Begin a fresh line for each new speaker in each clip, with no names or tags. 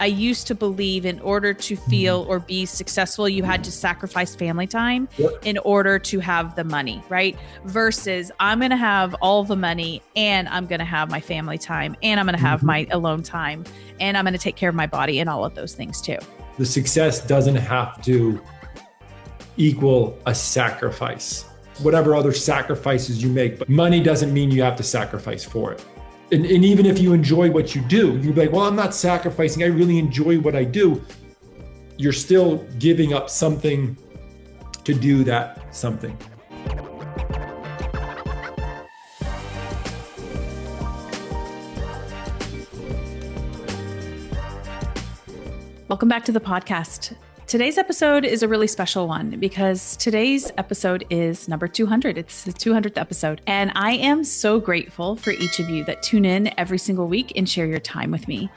I used to believe in order to feel or be successful, you had to sacrifice family time in order to have the money, right? Versus I'm going to have all the money and I'm going to have my family time and I'm going to have my alone time and I'm going to take care of my body and all of those things too.
The success doesn't have to equal a sacrifice, whatever other sacrifices you make, but money doesn't mean you have to sacrifice for it. And even if you enjoy what you do, you'd be like, well, I'm not sacrificing. I really enjoy what I do. You're still giving up something to do that something.
Welcome back to the podcast. Today's episode is a really special one because today's episode is number 200. It's the 200th episode. And I am so grateful for each of you that tune in every single week and share your time with me.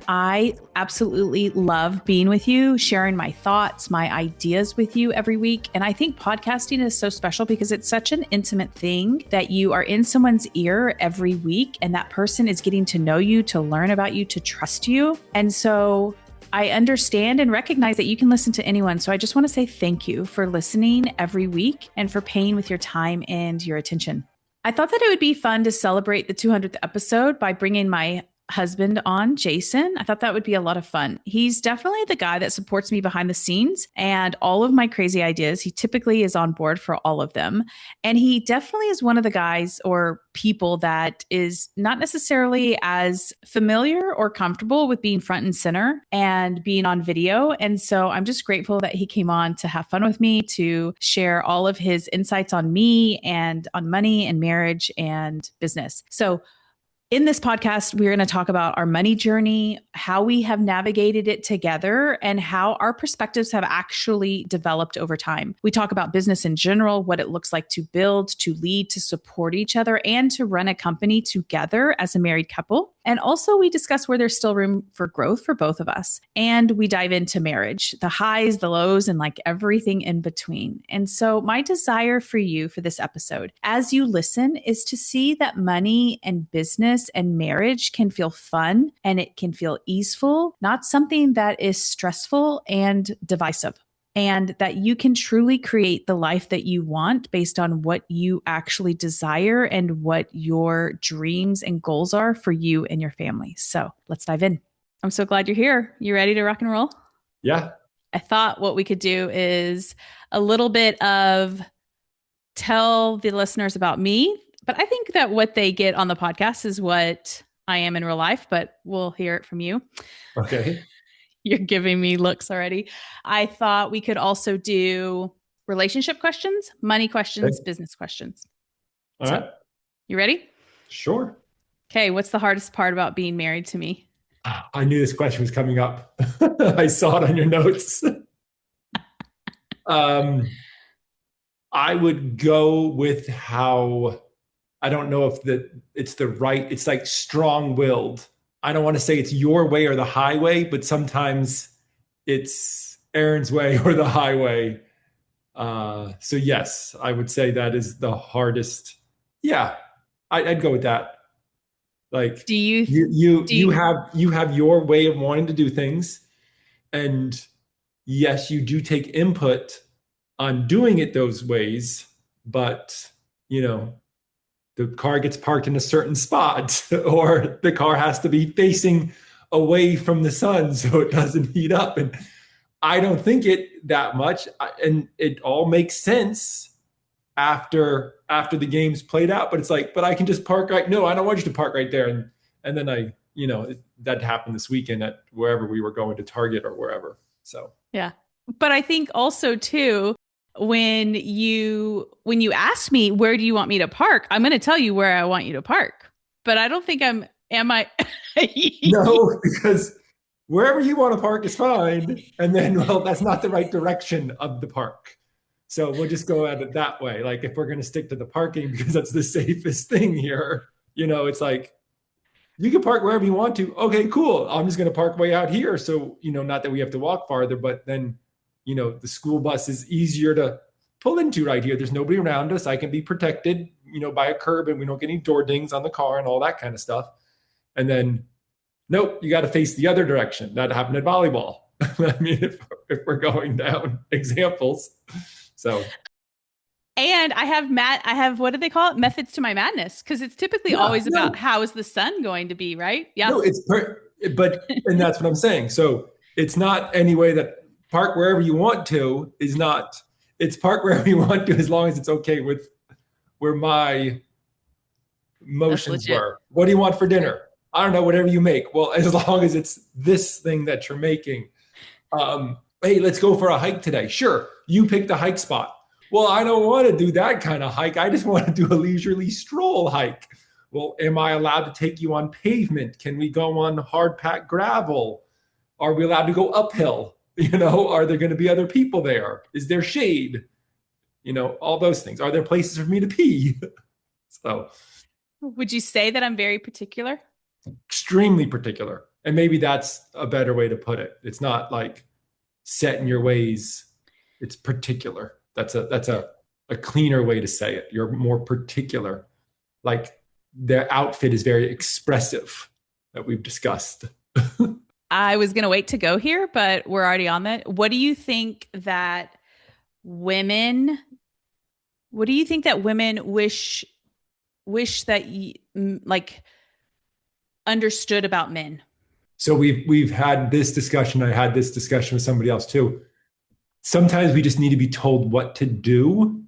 I absolutely love being with you, sharing my thoughts, my ideas with you every week. And I think podcasting is so special because it's such an intimate thing that you are in someone's ear every week and that person is getting to know you, to learn about you, to trust you. And so I understand and recognize that you can listen to anyone. So I just want to say thank you for listening every week and for paying with your time and your attention. I thought that it would be fun to celebrate the 200th episode by bringing my husband on, Jason. I thought that would be a lot of fun. He's definitely the guy that supports me behind the scenes and all of my crazy ideas. He typically is on board for all of them. And he definitely is one of the guys or people that is not necessarily as familiar or comfortable with being front and center and being on video. And so I'm just grateful that he came on to have fun with me, to share all of his insights on me and on money and marriage and business. So in this podcast, we're going to talk about our money journey, how we have navigated it together, and how our perspectives have actually developed over time. We talk about business in general, what it looks like to build, to lead, to support each other, and to run a company together as a married couple. And also we discuss where there's still room for growth for both of us. And we dive into marriage, the highs, the lows, and like everything in between. And so my desire for you for this episode, as you listen, is to see that money and business and marriage can feel fun and it can feel easeful, not something that is stressful and divisive. And that you can truly create the life that you want based on what you actually desire and what your dreams and goals are for you and your family. So let's dive in. I'm so glad you're here. You ready to rock and roll?
Yeah.
I thought what we could do is a little bit of tell the listeners about me, but I think that what they get on the podcast is what I am in real life, but we'll hear it from you.
Okay.
You're giving me looks already. I thought we could also do relationship questions, money questions, business questions.
All right.
You ready?
Sure.
Okay. What's the hardest part about being married to me?
I knew this question was coming up. I saw it on your notes. I would go with how, I don't know if it's like strong-willed. I don't want to say it's your way or the highway, but sometimes it's Erin's way or the highway. So yes, I would say that is the hardest. Yeah, I'd go with that. Like, you have your way of wanting to do things, and yes, you do take input on doing it those ways, but the car gets parked in a certain spot, or the car has to be facing away from the sun so it doesn't heat up. And I don't think it that much. And it all makes sense after the game's played out. But it's like, but I can just park right. No, I don't want you to park right there. And then that happened this weekend at wherever we were going, to Target or wherever. So
yeah. But I think also too, when you ask me, where do you want me to park? I'm going to tell you where I want you to park, but I don't think am I?
No, because wherever you want to park is fine. And then, well, that's not the right direction of the park. So we'll just go at it that way. Like, if we're going to stick to the parking because that's the safest thing here, it's like, you can park wherever you want to. Okay, cool. I'm just going to park way out here. So, not that we have to walk farther, but then the school bus is easier to pull into right here. There's nobody around us. I can be protected, by a curb, and we don't get any door dings on the car and all that kind of stuff. And then Nope, you got to face the other direction. That happened at volleyball. I mean, if we're going down examples. So,
And I have, what do they call it? Methods to my madness. Cause it's typically
yeah,
always about
no,
how is the sun going to be, right? Yeah.
no, and that's what I'm saying. So it's not any way that park wherever you want to is not, it's park wherever you want to as long as it's okay with where my
That's
motions
legit.
were. What do you want for dinner? I don't know, whatever you make. Well, as long as it's this thing that you're making. Hey, let's go for a hike today. Sure, you pick the hike spot. Well, I don't want to do that kind of hike. I just want to do a leisurely stroll hike. Well, am I allowed to take you on pavement? Can we go on hard packed gravel? Are we allowed to go uphill? Are there going to be other people there? Is there shade? All those things. Are there places for me to pee? So
Would you say that I'm very particular?
extremely particular. And maybe that's a better way to put it. It's not like set in your ways. It's particular. That's a cleaner way to say it. You're more particular. Like their outfit is very expressive that we've discussed.
I was going to wait to go here, but we're already on that. Women, what do you think that women wish that like understood about men?
So we've had this discussion. I had this discussion with somebody else too. Sometimes we just need to be told what to do.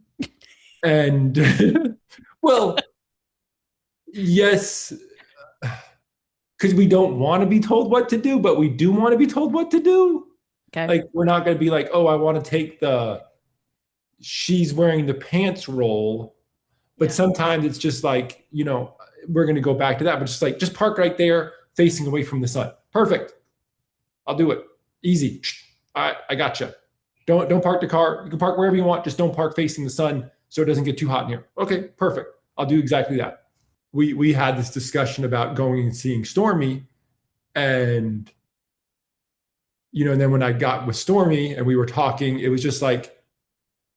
And well, yes, because we don't want to be told what to do, but we do want to be told what to do.
Okay.
Like we're not going to be like, oh, I want to take the she's wearing the pants role. But sometimes it's just like, we're going to go back to that, but just like, just park right there facing away from the sun. Perfect. I'll do it. Easy. I gotcha. Don't park the car. You can park wherever you want. Just don't park facing the sun so it doesn't get too hot in here. Okay, perfect. I'll do exactly that. We had this discussion about going and seeing Stormy, and and then when I got with Stormy and we were talking, it was just like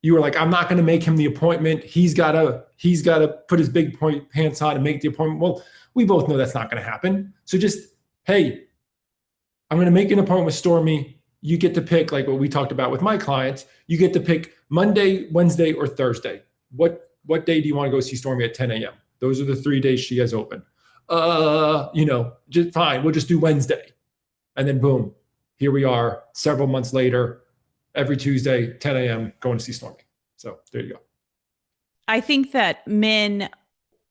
you were like, I'm not going to make him the appointment. He's got to put his big pants on and make the appointment. Well, we both know that's not going to happen. So just, hey, I'm going to make an appointment with Stormy. You get to pick, like what we talked about with my clients. You get to pick Monday, Wednesday, or Thursday. What day do you want to go see Stormy at 10 a.m.? Those are the 3 days she has open. Just fine. We'll just do Wednesday. And then boom, here we are several months later, every Tuesday, 10 a.m., going to see Stormy. So there you go.
I think that men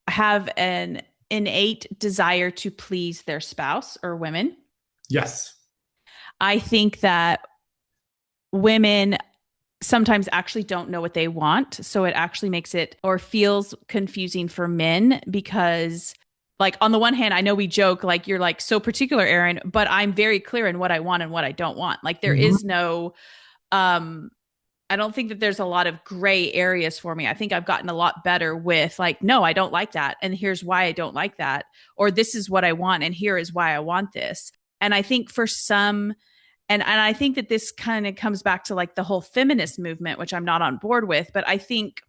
have an innate desire to please their spouse, or women.
Yes.
I think that women sometimes actually don't know what they want. So it actually makes it or feels confusing for men because, like, on the one hand, I know we joke, like, you're like so particular, Erin, but I'm very clear in what I want and what I don't want. Like, there is no, I don't think that there's a lot of gray areas for me. I think I've gotten a lot better with like, no, I don't like that. And here's why I don't like that. Or this is what I want. And here is why I want this. And I think for some, and I think that this kind of comes back to like the whole feminist movement, which I'm not on board with, but I think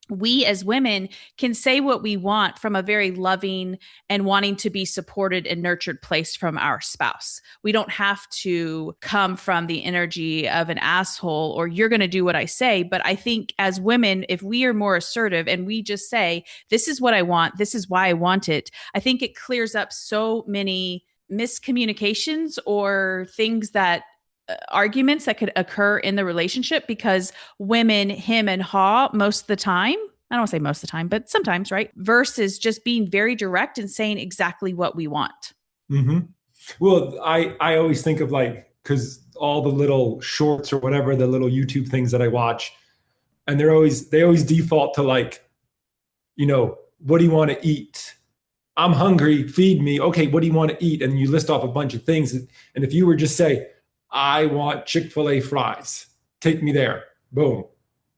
we as women can say what we want from a very loving and wanting to be supported and nurtured place from our spouse. We don't have to come from the energy of an asshole or you're going to do what I say. But I think as women, if we are more assertive and we just say, this is what I want, this is why I want it, I think it clears up so many miscommunications or things that arguments that could occur in the relationship because women him and haw most of the time. I don't want to say most of the time, but sometimes, right? Versus just being very direct and saying exactly what we want.
Mm-hmm. Well, I always think of like, because all the little shorts or whatever, the little YouTube things that I watch, and they always default to like, what do you want to eat? I'm hungry, feed me. Okay, what do you want to eat? And you list off a bunch of things. And if you were just say, I want Chick-fil-A fries, take me there. Boom,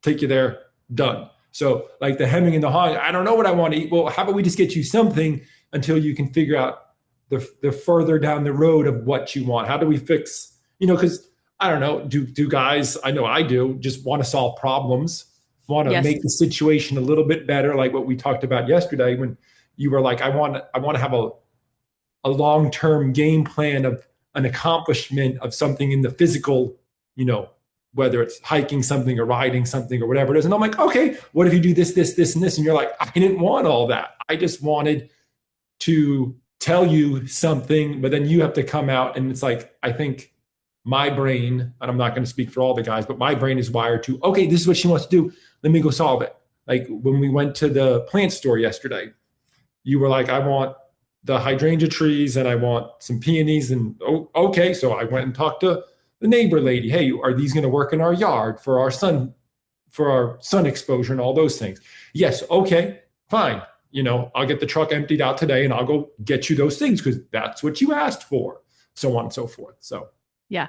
take you there, done. So like the hemming and the hawing, I don't know what I want to eat. Well, how about we just get you something until you can figure out the further down the road of what you want? How do we fix, because I don't know, do guys, I know I do, just want to solve problems, want to make the situation a little bit better, like what we talked about yesterday when you were like, I want to have a a long-term game plan of an accomplishment of something in the physical, whether it's hiking something or riding something or whatever it is. And I'm like, okay, what if you do this, this, this, and this? And you're like, I didn't want all that. I just wanted to tell you something, but then you have to come out. And it's like, I think my brain, and I'm not going to speak for all the guys, but my brain is wired to, okay, this is what she wants to do. Let me go solve it. Like when we went to the plant store yesterday, you were like, I want the hydrangea trees and I want some peonies. And okay. So I went and talked to the neighbor lady. Hey, are these going to work in our yard for our sun exposure and all those things? Yes. Okay, fine. I'll get the truck emptied out today and I'll go get you those things because that's what you asked for, so on and so forth. So,
yeah,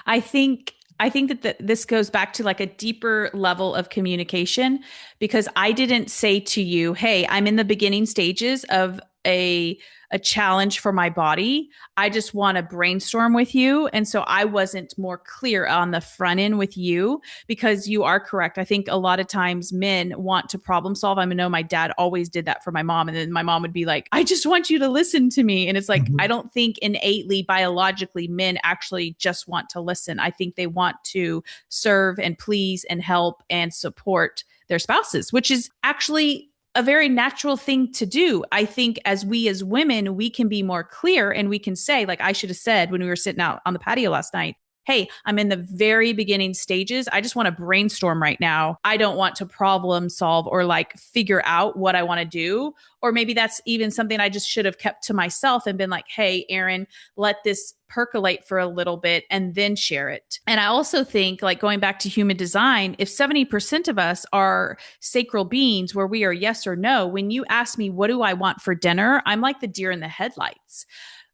I think that this goes back to like a deeper level of communication, because I didn't say to you, hey, I'm in the beginning stages of a challenge for my body. I just want to brainstorm with you. And so I wasn't more clear on the front end with you, because you are correct. I think a lot of times men want to problem solve. I know my dad always did that for my mom. And then my mom would be like, I just want you to listen to me. And it's like, I don't think innately, biologically, men actually just want to listen. I think they want to serve and please and help and support their spouses, which is actually a very natural thing to do. I think as women, we can be more clear and we can say, like I should have said when we were sitting out on the patio last night, hey, I'm in the very beginning stages. I just want to brainstorm right now. I don't want to problem solve or like figure out what I want to do. Or maybe that's even something I just should have kept to myself and been like, hey, Erin, let this percolate for a little bit and then share it. And I also think, like going back to human design, if 70% of us are sacral beings where we are yes or no, when you ask me, what do I want for dinner? I'm like the deer in the headlights,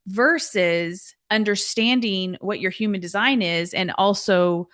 versus understanding what your human design is and also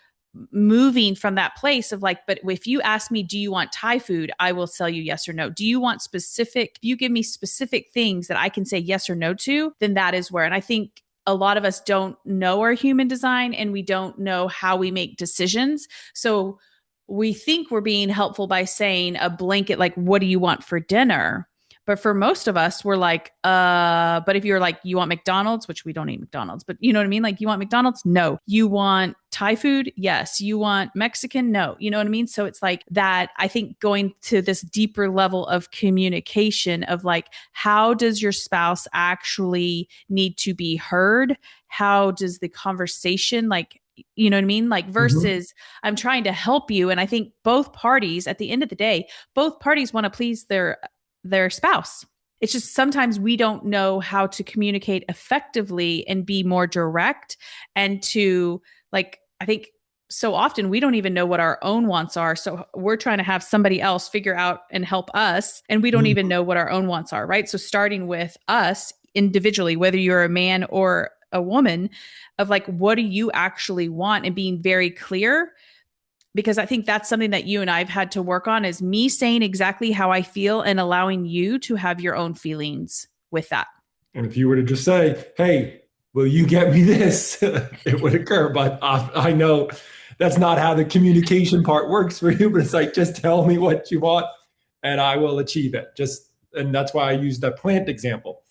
moving from that place of like, but if you ask me, do you want Thai food? I will tell you yes or no. Do you want specific, if you give me specific things that I can say yes or no to, then that is where. And I think a lot of us don't know our human design and we don't know how we make decisions. So we think we're being helpful by saying a blanket, like, what do you want for dinner? But for most of us, we're like, but if you're like, you want McDonald's, which we don't eat McDonald's, but you know what I mean? Like, you want McDonald's? No. You want Thai food? Yes. You want Mexican? No. You know what I mean? So it's like that, I think going to this deeper level of communication of like, how does your spouse actually need to be heard? How does the conversation, like, you know what I mean? Like versus I'm trying to help you. And I think both parties, at the end of the day, both parties want to please their spouse. It's just sometimes we don't know how to communicate effectively and be more direct, and to like, I think so often we don't even know what our own wants are. So we're trying to have somebody else figure out and help us, and we don't even know what our own wants are, right? So starting with us individually, whether you're a man or a woman, of like, what do you actually want, and being very clear. Because I think that's something that you and I've had to work on, is me saying exactly how I feel and allowing you to have your own feelings with that.
And if you were to just say, hey, will you get me this? It would occur. But I know that's not how the communication part works for you. But it's like, just tell me what you want and I will achieve it. And that's why I used that plant example.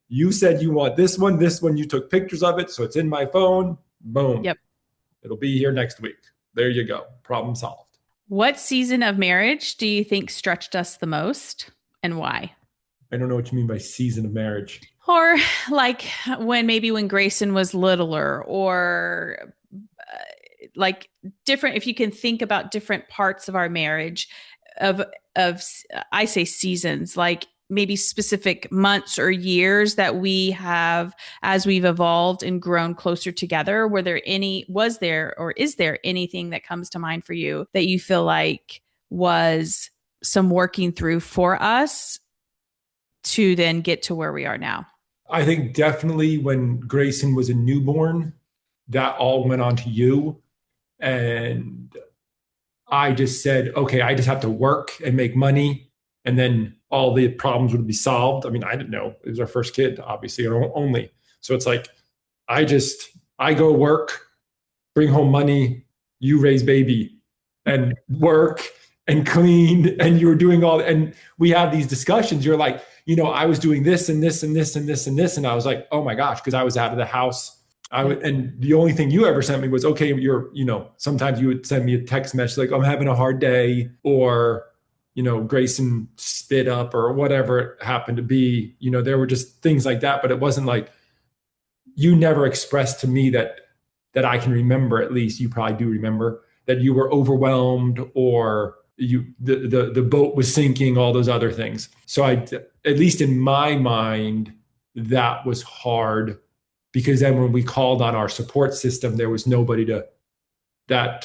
You said you want this one, you took pictures of it. So it's in my phone. Boom.
Yep.
It'll be here next week. There you go. Problem solved.
What season of marriage do you think stretched us the most, and why?
I don't know what you mean by season of marriage.
Or like when Grayson was littler, or like different, if you can think about different parts of our marriage of I say seasons, like maybe specific months or years that we have, as we've evolved and grown closer together. Was there or is there anything that comes to mind for you that you feel like was some working through for us to then get to where we are now?
I think definitely when Grayson was a newborn, that all went on to you. And I just said, okay, I just have to work and make money, and then all the problems would be solved. I mean, I didn't know. It was our first kid, obviously, or only. So it's like, I go work, bring home money, you raise baby and work, and cleaned and you were doing all, and we had these discussions. You're like, I was doing this and this and this and this and this. And I was like, oh my gosh, because I was out of the house. And the only thing you ever sent me was, okay, sometimes you would send me a text message like, I'm having a hard day, or, Grayson spit up or whatever it happened to be. There were just things like that, but it wasn't like, you never expressed to me that I can remember, at least you probably do remember, that you were overwhelmed or the boat was sinking, all those other things. So at least in my mind, that was hard, because then when we called on our support system, there was nobody I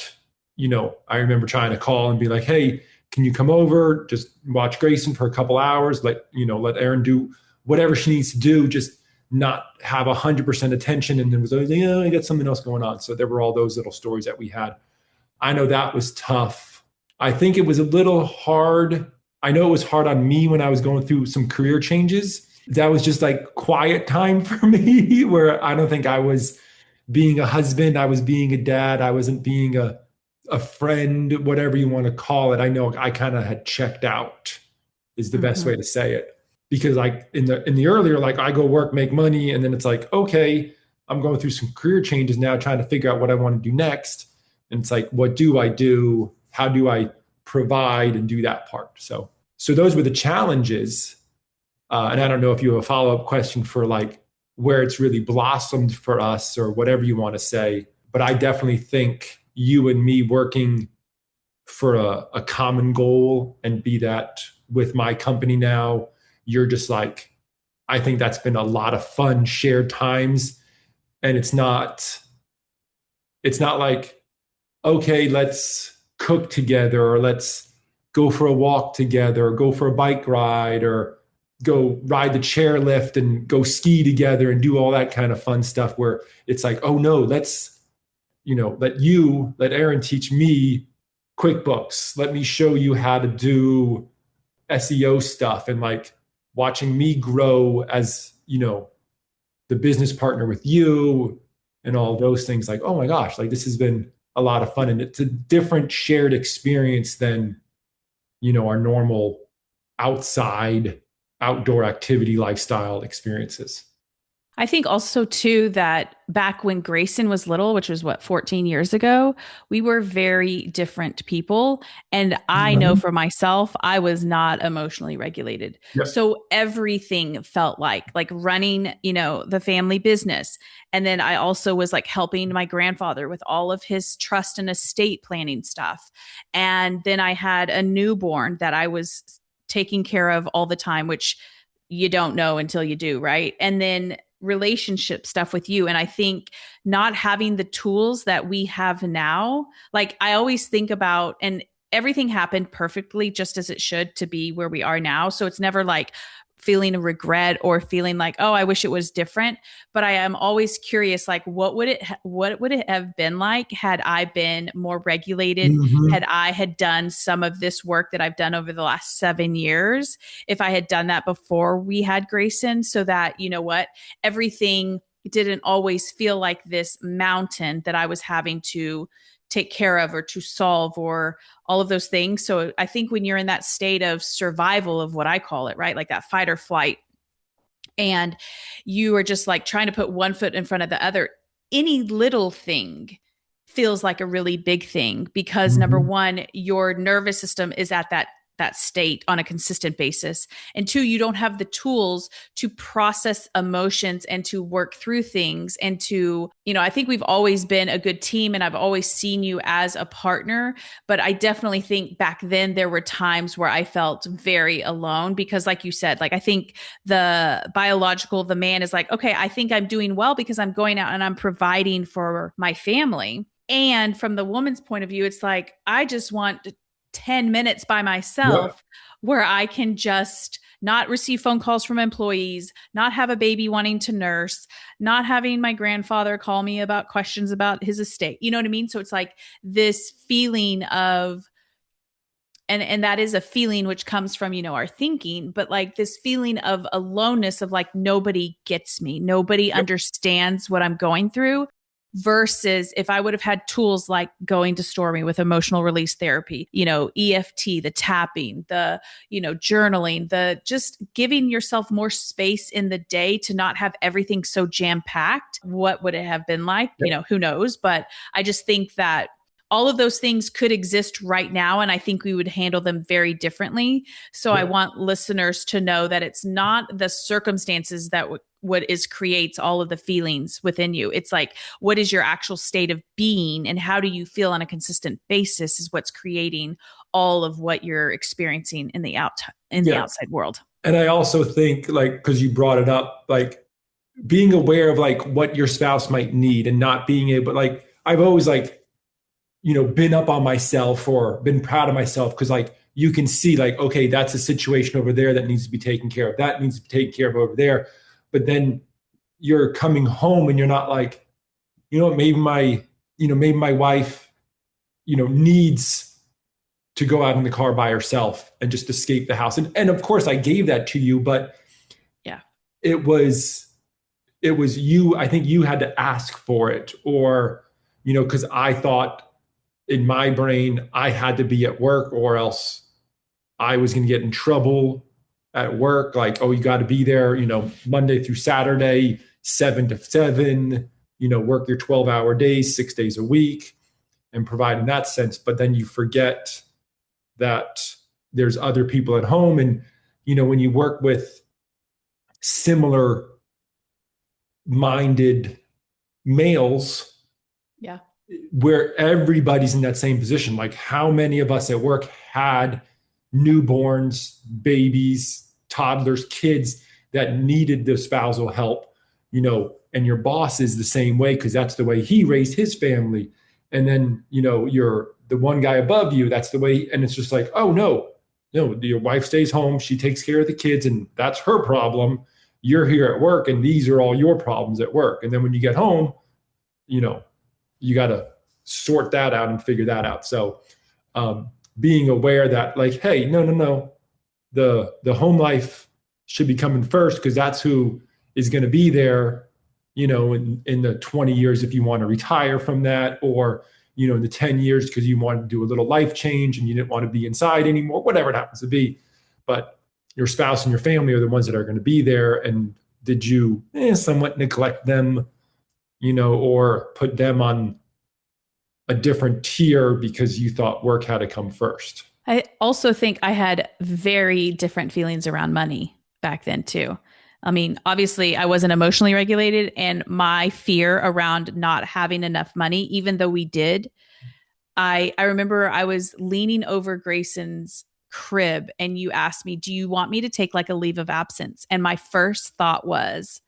remember trying to call and be like, hey, can you come over? Just watch Grayson for a couple hours. Let Erin do whatever she needs to do. Just not have 100% attention. And then was always, I got something else going on. So there were all those little stories that we had. I know that was tough. I think it was a little hard. I know it was hard on me when I was going through some career changes. That was just like quiet time for me, where I don't think I was being a husband. I was being a dad. I wasn't being a friend, whatever you want to call it. I know I kind of had checked out, is the best way to say it. Because like in the earlier, like I go work, make money, and then it's like, okay, I'm going through some career changes now, trying to figure out what I want to do next. And it's like, what do I do? How do I provide and do that part? So those were the challenges. And I don't know if you have a follow-up question for like where it's really blossomed for us or whatever you want to say. But I definitely think you and me working for a common goal, and be that with my company now, you're just like, I think that's been a lot of fun shared times. And it's not like, okay, let's cook together, or let's go for a walk together, or go for a bike ride, or go ride the chairlift and go ski together and do all that kind of fun stuff, where it's like, oh no, let's, let Erin teach me QuickBooks. Let me show you how to do SEO stuff, and like watching me grow as, the business partner with you and all those things. Like, oh my gosh, like this has been a lot of fun. And it's a different shared experience than, our normal outdoor activity lifestyle experiences.
I think also too that back when Grayson was little, which was 14 years ago, we were very different people. And I know for myself, I was not emotionally regulated.
Yep.
So everything felt like running, the family business. And then I also was like helping my grandfather with all of his trust and estate planning stuff. And then I had a newborn that I was taking care of all the time, which you don't know until you do, right? And then relationship stuff with you. And I think not having the tools that we have now, like I always think about, and everything happened perfectly just as it should to be where we are now. So it's never like feeling a regret or feeling like, oh, I wish it was different. But I am always curious, like, what would it have been like had I been more regulated, had I had done some of this work that I've done over the last 7 years, if I had done that before we had Grayson, so that, everything didn't always feel like this mountain that I was having to take care of or to solve or all of those things. So I think when you're in that state of survival of what I call it, right? Like that fight or flight, and you are just like trying to put one foot in front of the other, any little thing feels like a really big thing, because number one, your nervous system is at that state on a consistent basis. And two, you don't have the tools to process emotions and to work through things. And to, I think we've always been a good team, and I've always seen you as a partner. But I definitely think back then there were times where I felt very alone, because like you said, like I think the man is like, okay, I think I'm doing well because I'm going out and I'm providing for my family. And from the woman's point of view, it's like, I just want 10 minutes by myself where I can just not receive phone calls from employees, not have a baby wanting to nurse, not having my grandfather call me about questions about his estate. You know what I mean? So it's like this feeling of, and that is a feeling which comes from, our thinking, but like this feeling of aloneness of like, nobody gets me. Nobody understands what I'm going through. versus if I would have had tools like going to Stormy with emotional release therapy, EFT, the tapping, the, journaling, the just giving yourself more space in the day to not have everything so jam packed. What would it have been like?
Yep.
Who knows? But I just think that all of those things could exist right now. And I think we would handle them very differently. So I want listeners to know that it's not the circumstances that what creates all of the feelings within you. It's like, what is your actual state of being and how do you feel on a consistent basis is what's creating all of what you're experiencing in the outside world.
And I also think, like, because you brought it up, like being aware of like what your spouse might need and not being able, like, I've always been up on myself or been proud of myself because like you can see like, okay, that's a situation over there that needs to be taken care of. That needs to be taken care of over there. But then you're coming home and you're not like, maybe my wife, needs to go out in the car by herself and just escape the house. And of course I gave that to you, but
yeah,
it was you. I think you had to ask for it or, because I thought in my brain, I had to be at work or else I was going to get in trouble at work. Like, oh, you got to be there, Monday through Saturday, 7 to 7, work your 12-hour days, 6 days a week and provide in that sense. But then you forget that there's other people at home. And, when you work with similar minded males,
yeah,
where everybody's in that same position. Like how many of us at work had newborns, babies, toddlers, kids that needed the spousal help, and your boss is the same way because that's the way he raised his family. And then, you're the one guy above you, that's the way. And it's just like, oh no, your wife stays home. She takes care of the kids and that's her problem. You're here at work and these are all your problems at work. And then when you get home, you got to sort that out and figure that out. So being aware that like, hey, no, the home life should be coming first because that's who is going to be there, in the 20 years if you want to retire from that or, in the 10 years because you want to do a little life change and you didn't want to be inside anymore, whatever it happens to be. But your spouse and your family are the ones that are going to be there. And did you somewhat neglect them, or put them on a different tier because you thought work had to come first?
I also think I had very different feelings around money back then too. I mean, obviously I wasn't emotionally regulated and my fear around not having enough money, even though we did, I remember I was leaning over Grayson's crib and you asked me, do you want me to take like a leave of absence? And my first thought was,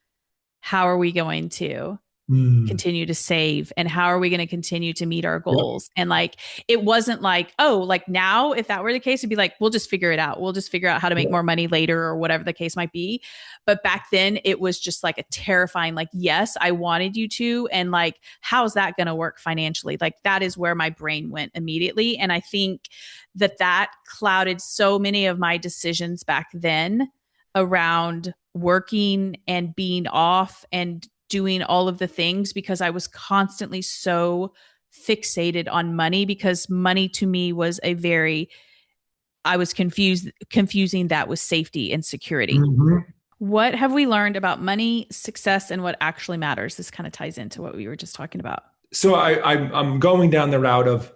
how are we going to continue to save and how are we going to continue to meet our goals? Yep. And like it wasn't like, oh, like now if that were the case, it'd be like, we'll just figure it out. We'll just figure out how to make more money later or whatever the case might be. But back then it was just like a terrifying, like, yes, I wanted you to. And like, how's that going to work financially? Like that is where my brain went immediately. And I think that clouded so many of my decisions back then around working and being off and doing all of the things because I was constantly so fixated on money because money to me was I was confusing that with safety and security. Mm-hmm. What have we learned about money, success, and what actually matters? This kind of ties into what we were just talking about.
So I'm going down the route of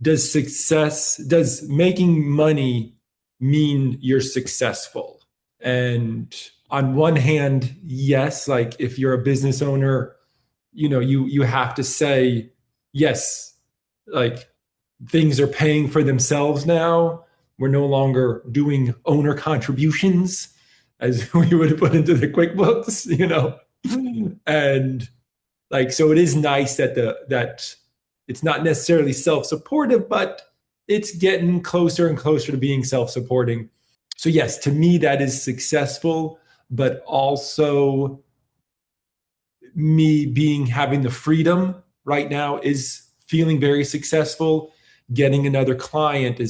does making money mean you're successful? And on one hand, yes, like if you're a business owner, you have to say, yes, like things are paying for themselves now. We're no longer doing owner contributions as we would have put into the QuickBooks, and like, so it is nice that it's not necessarily self-supportive, but it's getting closer and closer to being self-supporting. So yes, to me, that is successful, but also me having the freedom right now is feeling very successful. Getting another client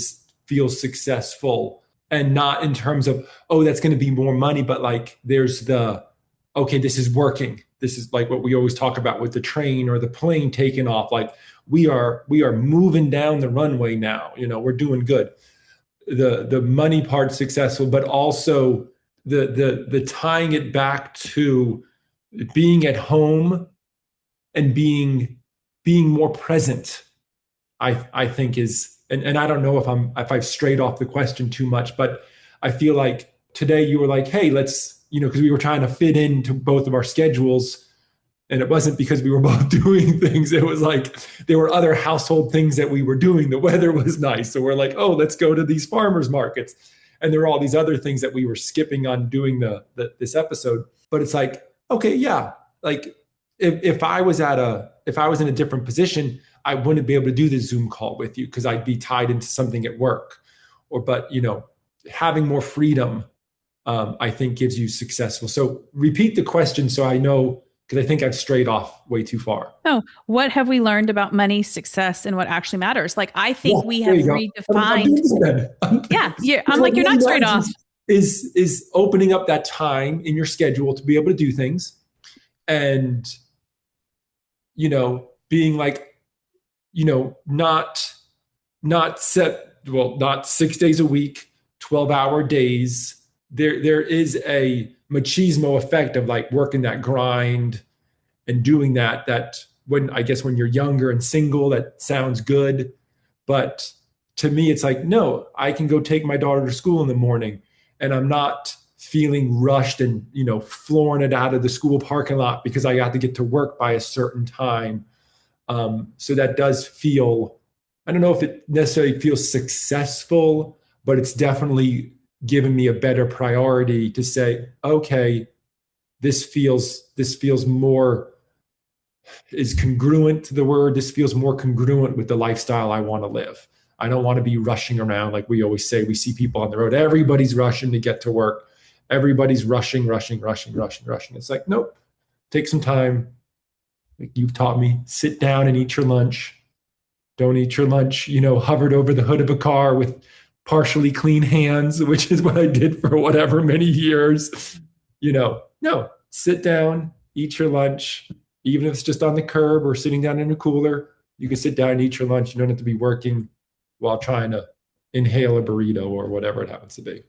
feels successful, and not in terms of, oh, that's going to be more money, but like there's okay, this is working. This is like what we always talk about with the train or the plane taking off. Like we are moving down the runway now. We're doing good. The money part successful, but also the tying it back to being at home and being more present. I think is, and I don't know if I've strayed off the question too much, but I feel like today you were like, hey, let's, because we were trying to fit into both of our schedules. And it wasn't because we were both doing things. It was like there were other household things that we were doing. The weather was nice. So we're like, oh, let's go to these farmers markets. And there were all these other things that we were skipping on doing this episode. But it's like, okay, yeah. Like if I was in a different position, I wouldn't be able to do the Zoom call with you because I'd be tied into something at work. But having more freedom, I think gives you successful. So repeat the question so I know, because I think I've strayed off way too far.
Oh, what have we learned about money, success, and what actually matters? Like, I think we have redefined. I'm like, you're not straight off.
Is opening up that time in your schedule to be able to do things, and being like, not 6 days a week, 12-hour days. There is a machismo effect of like working that grind and doing that when you're younger and single, that sounds good. But to me, it's like, no, I can go take my daughter to school in the morning and I'm not feeling rushed and, flooring it out of the school parking lot because I got to get to work by a certain time. So that does feel, I don't know if it necessarily feels successful, but it's definitely given me a better priority to say, okay, this feels more, is congruent to the word. This feels more congruent with the lifestyle I want to live. I don't want to be rushing around. Like we always say, we see people on the road, everybody's rushing to get to work. Everybody's rushing. It's like, nope, take some time. Like you've taught me, sit down and eat your lunch. Don't eat your lunch, hovered over the hood of a car with partially clean hands, which is what I did for whatever many years. No, sit down, eat your lunch, even if it's just on the curb or sitting down in a cooler. You can sit down and eat your lunch. You don't have to be working while trying to inhale a burrito or whatever it happens to be.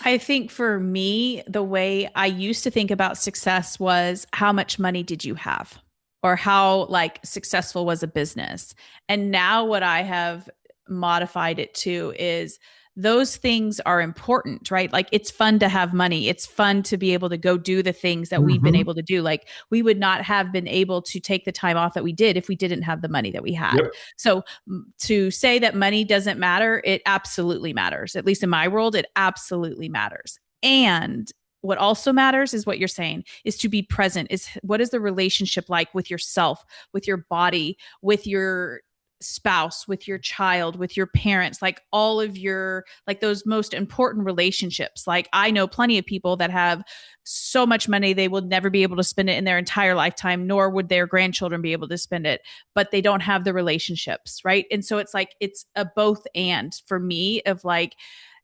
I think for me, the way I used to think about success was how much money did you have? Or how like successful was a business. And now what I have modified it to is those things are important, right? Like it's fun to have money. It's fun to be able to go do the things that we've been able to do. Like we would not have been able to take the time off that we did if we didn't have the money that we had. Yep. So to say that money doesn't matter, it absolutely matters. At least in my world, it absolutely matters. And what also matters is what you're saying is to be present. Is what is the relationship like with yourself, with your body, with your spouse, with your child, with your parents, like all of your, like those most important relationships. Like I know plenty of people that have so much money, they will never be able to spend it in their entire lifetime, nor would their grandchildren be able to spend it, but they don't have the relationships. Right. And so it's like, it's a both and for me of like,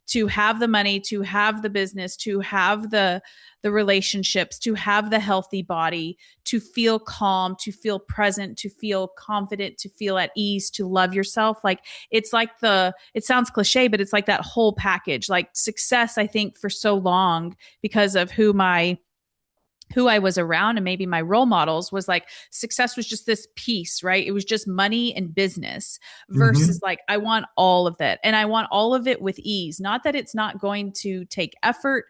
to have the money, to have the business, to have the relationships, to have the healthy body, to feel calm, to feel present, to feel confident, to feel at ease, to love yourself. Like it's like it sounds cliche, but it's like that whole package. Like success, I think for so long, because of who I was around and maybe my role models, was like success was just this piece, right? It was just money and business versus like, I want all of that. And I want all of it with ease. Not that it's not going to take effort,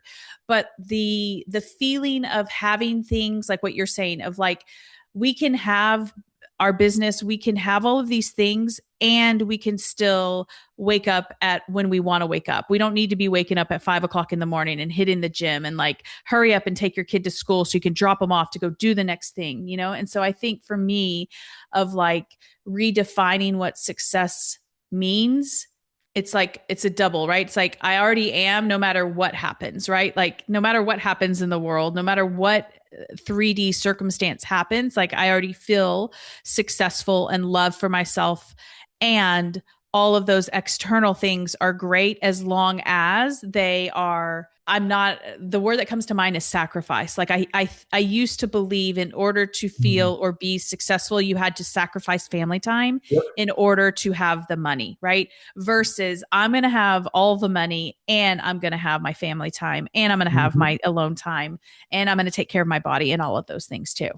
but the feeling of having things like what you're saying of like, we can have our business, we can have all of these things and we can still wake up at when we want to wake up. We don't need to be waking up at 5 o'clock in the morning and hitting the gym and like hurry up and take your kid to school so you can drop them off to go do the next thing, And so I think for me of like redefining what success means, it's like, it's a double, right? It's like, I already am no matter what happens, right? Like no matter what happens in the world, no matter what 3D circumstance happens, like I already feel successful and love for myself. And all of those external things are great as long as they are I'm not, the word that comes to mind is sacrifice. Like I used to believe in order to feel or be successful, you had to sacrifice family time
Yep.
in order to have the money, right? Versus I'm going to have all the money and I'm going to have my family time and I'm going to have my alone time and I'm going to take care of my body and all of those things too.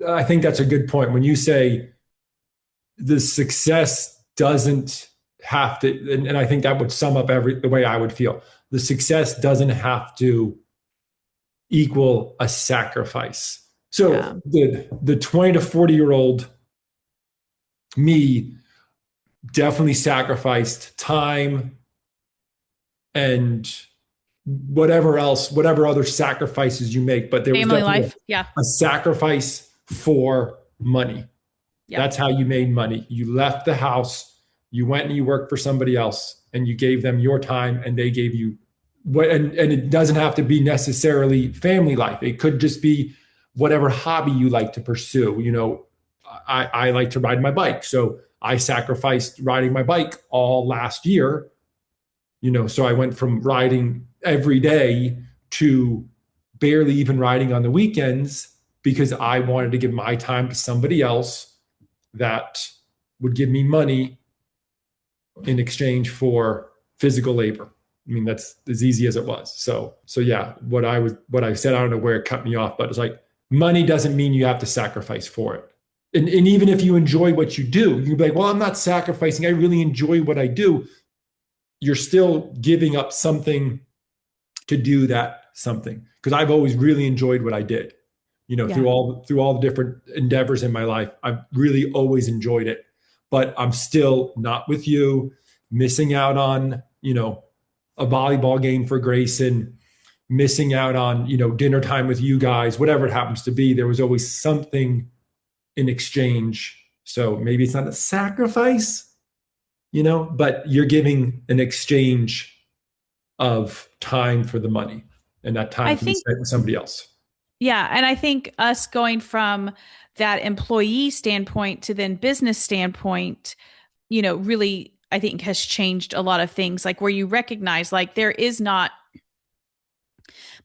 I think that's a good point. When you say the success doesn't have to, and I think that would sum up the way I would feel. The success doesn't have to equal a sacrifice. So the 20 to 40-year-old me definitely sacrificed time and whatever other sacrifices you make, but there was
Family
definitely
life.
a sacrifice for money. Yep. That's how you made money. You left the house, you went and you worked for somebody else, and you gave them your time, and they gave you what. And it doesn't have to be necessarily family life. It could just be whatever hobby you like to pursue. You know, I like to ride my bike, so I sacrificed riding my bike all last year. You know, so I went from riding every day to barely even riding on the weekends because I wanted to give my time to somebody else that would give me money in exchange for physical labor. I mean, that's as easy as it was. So yeah, what I said, I don't know where it cut me off, but it's like, money doesn't mean you have to sacrifice for it. And even if you enjoy what you do, you'd be like, well, I'm not sacrificing. I really enjoy what I do. You're still giving up something to do that something. Because I've always really enjoyed what I did. You know, through all the different endeavors in my life, I've really always enjoyed it. But I'm still not with you, missing out on, you know, a volleyball game for Grayson, missing out on, you know, dinner time with you guys, whatever it happens to be. There was always something in exchange. So maybe it's not a sacrifice, you know, but you're giving an exchange of time for the money, and that time can be spent with somebody else.
Yeah. And I think us going from that employee standpoint to then business standpoint, you know, really, I think has changed a lot of things, like where you recognize like there is not,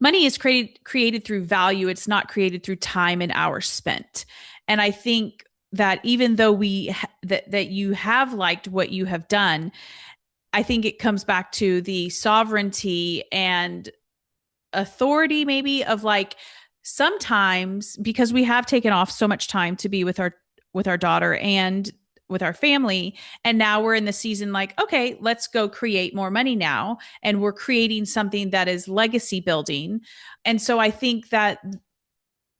money is created through value. It's not created through time and hours spent. And I think that even though that you have liked what you have done, I think it comes back to the sovereignty and authority maybe of like, sometimes because we have taken off so much time to be with our daughter and with our family, and now we're in the season like, okay, let's go create more money now, and we're creating something that is legacy building. And so I think that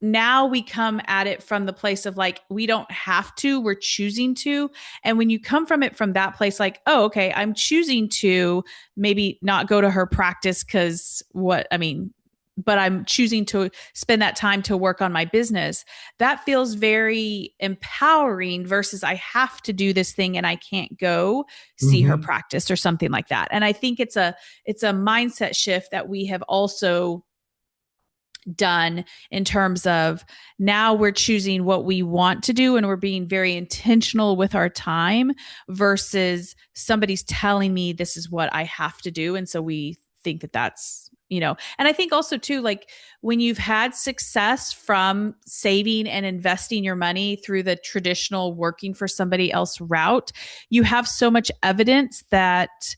now we come at it from the place of like, we don't have to, we're choosing to. And when you come from it from that place, like, oh, okay, I'm choosing to maybe not go to her practice but I'm choosing to spend that time to work on my business. That feels very empowering versus I have to do this thing and I can't go see her practice or something like that. And I think it's a mindset shift that we have also done in terms of now we're choosing what we want to do and we're being very intentional with our time versus somebody's telling me this is what I have to do. And so we think that that's, you know, and I think also too, like when you've had success from saving and investing your money through the traditional working for somebody else route, you have so much evidence that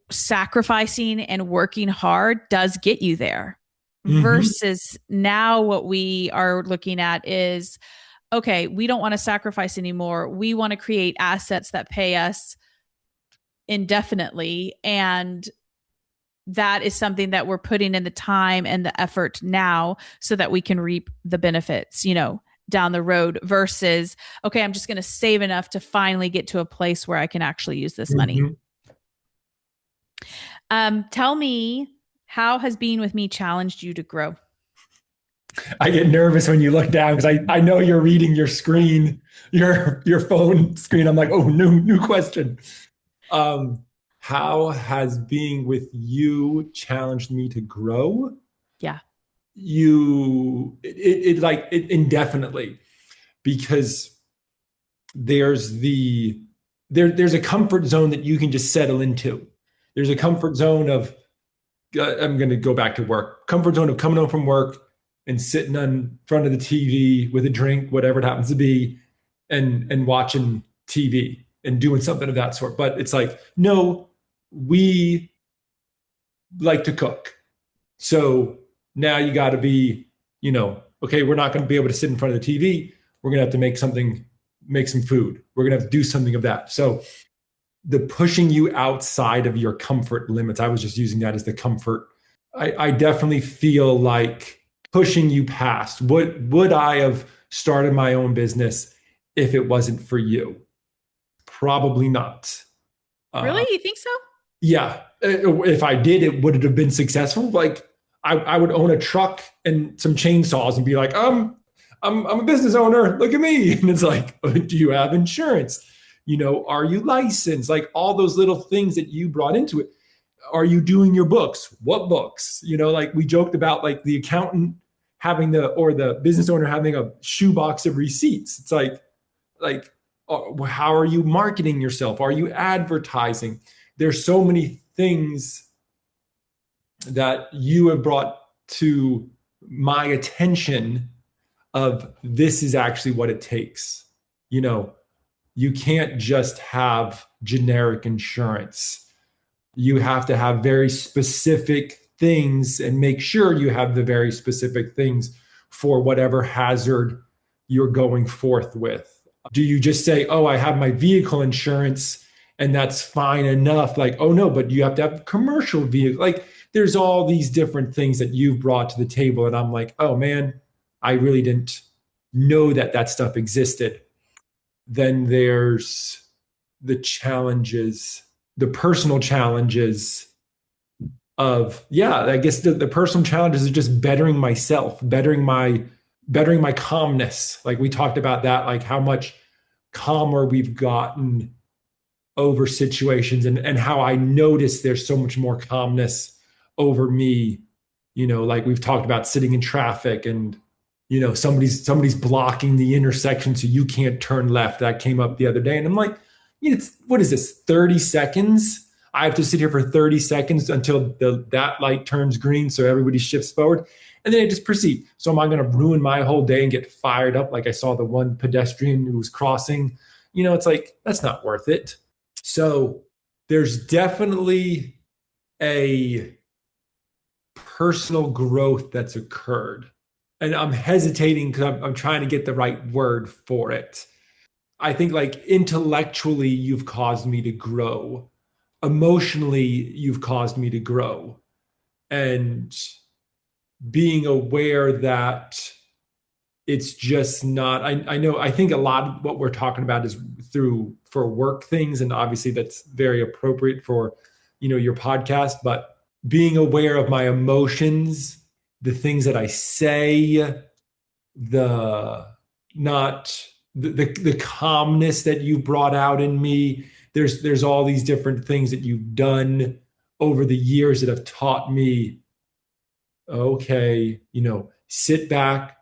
sacrificing and working hard does get you there. Versus now what we are looking at is, okay, we don't want to sacrifice anymore. We want to create assets that pay us indefinitely. And that is something that we're putting in the time and the effort now so that we can reap the benefits, you know, down the road versus, okay, I'm just going to save enough to finally get to a place where I can actually use this money. Tell me, how has being with me challenged you to grow?
I get nervous when you look down because I know you're reading your screen, your phone screen. I'm like, oh, new question. How has being with you challenged me to grow?
Yeah.
It indefinitely, because there's a comfort zone that you can just settle into. There's a comfort zone of I'm going to go back to work. Comfort zone of coming home from work and sitting in front of the TV with a drink, whatever it happens to be, and watching TV and doing something of that sort. But it's like, no, we like to cook. So now you got to be, okay, we're not going to be able to sit in front of the TV. We're going to have to make some food. We're going to have to do something of that. So the pushing you outside of your comfort limits, I was just using that as the comfort. I definitely feel like pushing you past. Would I have started my own business if it wasn't for you? Probably not.
Really? You think so?
Yeah. If I did, it would have been successful. Like I would own a truck and some chainsaws and be like, I'm a business owner. Look at me. And it's like, do you have insurance? Are you licensed? Like all those little things that you brought into it. Are you doing your books? What books? Like we joked about like the accountant having or the business owner having a shoebox of receipts. It's like, how are you marketing yourself? Are you advertising? There's so many things that you have brought to my attention of this is actually what it takes. You can't just have generic insurance. You have to have very specific things and make sure you have the very specific things for whatever hazard you're going forth with. Do you just say, oh, I have my vehicle insurance and that's fine enough? Like, oh no, but you have to have commercial vehicle. Like there's all these different things that you've brought to the table. And I'm like, oh man, I really didn't know that stuff existed. Then there's the challenges, the personal challenges of, I guess the personal challenges are just bettering myself, bettering my calmness. Like we talked about that, like how much calmer we've gotten over situations and how I notice there's so much more calmness over me. Like we've talked about sitting in traffic and somebody's blocking the intersection so you can't turn left. That came up the other day. And I'm like, what is this, 30 seconds? I have to sit here for 30 seconds until that light turns green so everybody shifts forward. And then I just proceed. So am I going to ruin my whole day and get fired up like I saw the one pedestrian who was crossing? It's like, that's not worth it. So there's definitely a personal growth that's occurred. And I'm hesitating because I'm trying to get the right word for it. I think like intellectually, you've caused me to grow. Emotionally, you've caused me to grow. And being aware that it's just not, I think a lot of what we're talking about is for work things. And obviously that's very appropriate for, your podcast, but being aware of my emotions, the things that I say, the calmness that you brought out in me. There's all these different things that you've done over the years that have taught me, okay, sit back,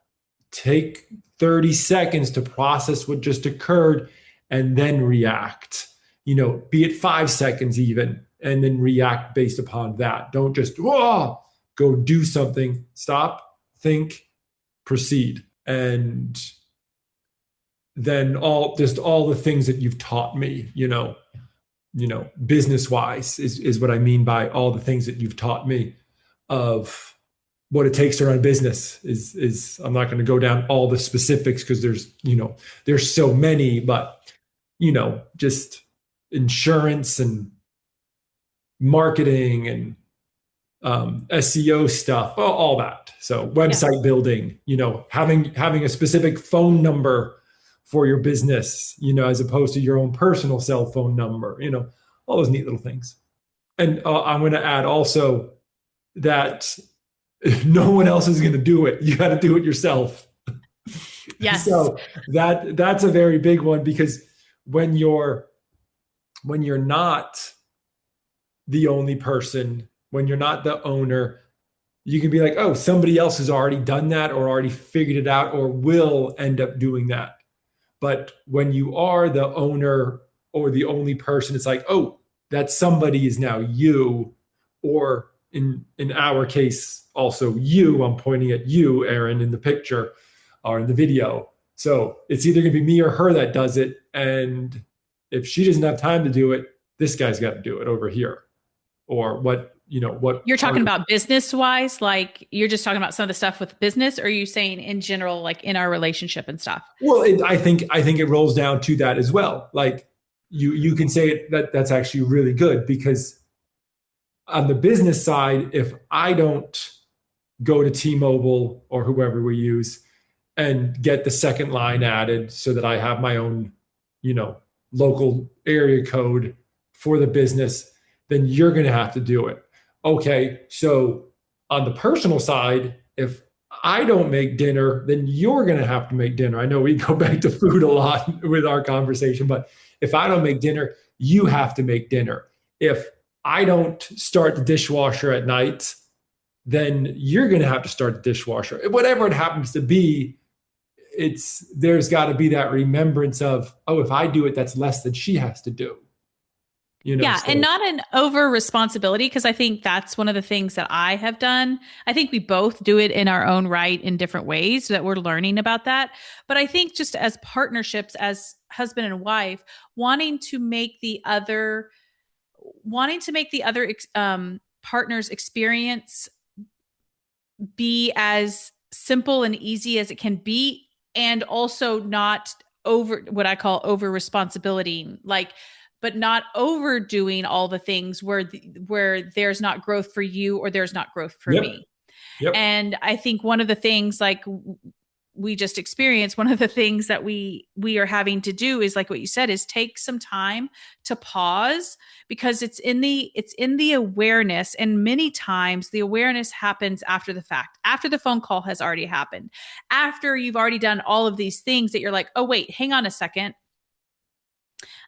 take 30 seconds to process what just occurred and then react, be it 5 seconds even, and then react based upon that. Don't just, go do something, stop, think, proceed. And then all the things that you've taught me, business wise is what I mean by all the things that you've taught me of what it takes to run a business is I'm not going to go down all the specifics because there's so many, but just insurance and marketing and SEO stuff, all that. So website building, having a specific phone number for your business, as opposed to your own personal cell phone number, all those neat little things. And I'm going to add also that no one else is going to do it. You got to do it yourself.
Yes.
So that's a very big one, because when you're not the only person, when you're not the owner, you can be like, oh, somebody else has already done that or already figured it out or will end up doing that. But when you are the owner or the only person, it's like, oh, that somebody is now you, or in our case, also I'm pointing at you, Erin, in the picture or in the video. So it's either going to be me or her that does it. And if she doesn't have time to do it, this guy's got to do it over here. Or what
You're talking about business wise, like you're just talking about some of the stuff with business, or are you saying in general, like in our relationship and stuff?
Well, I think it rolls down to that as well. Like you can say it, that's actually really good, because on the business side, if I don't go to T-Mobile or whoever we use and get the second line added so that I have my own, local area code for the business, then you're going to have to do it. Okay, so on the personal side, if I don't make dinner, then you're going to have to make dinner. I know we go back to food a lot with our conversation, but if I don't make dinner, you have to make dinner. If I don't start the dishwasher at night, then you're going to have to start the dishwasher. Whatever it happens to be, there's got to be that remembrance of, oh, if I do it, that's less than she has to do.
Yeah,
so.
and not an over responsibility, because I think that's one of the things that I have done. I think we both do it in our own right in different ways, so that we're learning about that. But I think just as partnerships, as husband and wife, wanting to make the other partner's experience be as simple and easy as it can be, and also not over what I call over responsibility, but not overdoing all the things where there's not growth for you or there's not growth for me.
Yep.
And I think one of the things, like we just experienced, one of the things that we are having to do is, like what you said, is take some time to pause, because it's in the awareness. And many times the awareness happens after the fact, after the phone call has already happened, after you've already done all of these things that you're like, oh, wait, hang on a second.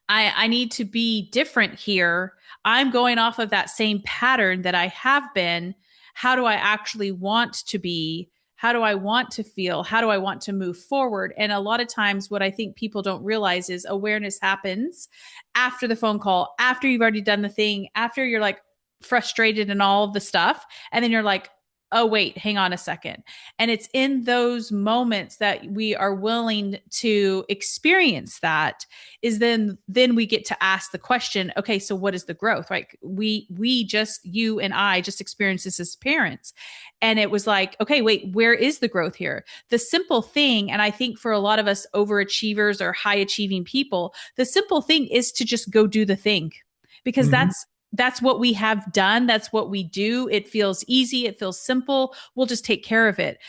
I need to be different here. I'm going off of that same pattern that I have been. How do I actually want to be? How do I want to feel? How do I want to move forward? And a lot of times what I think people don't realize is awareness happens after the phone call, after you've already done the thing, after you're like frustrated and all of the stuff. And then you're like, oh, wait, hang on a second. And it's in those moments that we are willing to experience that, is then we get to ask the question, okay, so what is the growth, right? You and I just experienced this as parents. And it was like, okay, wait, where is the growth here? The simple thing, and I think for a lot of us overachievers or high achieving people, the simple thing is to just go do the thing, because that's what we have done. That's what we do. It feels easy. It feels simple. We'll just take care of it.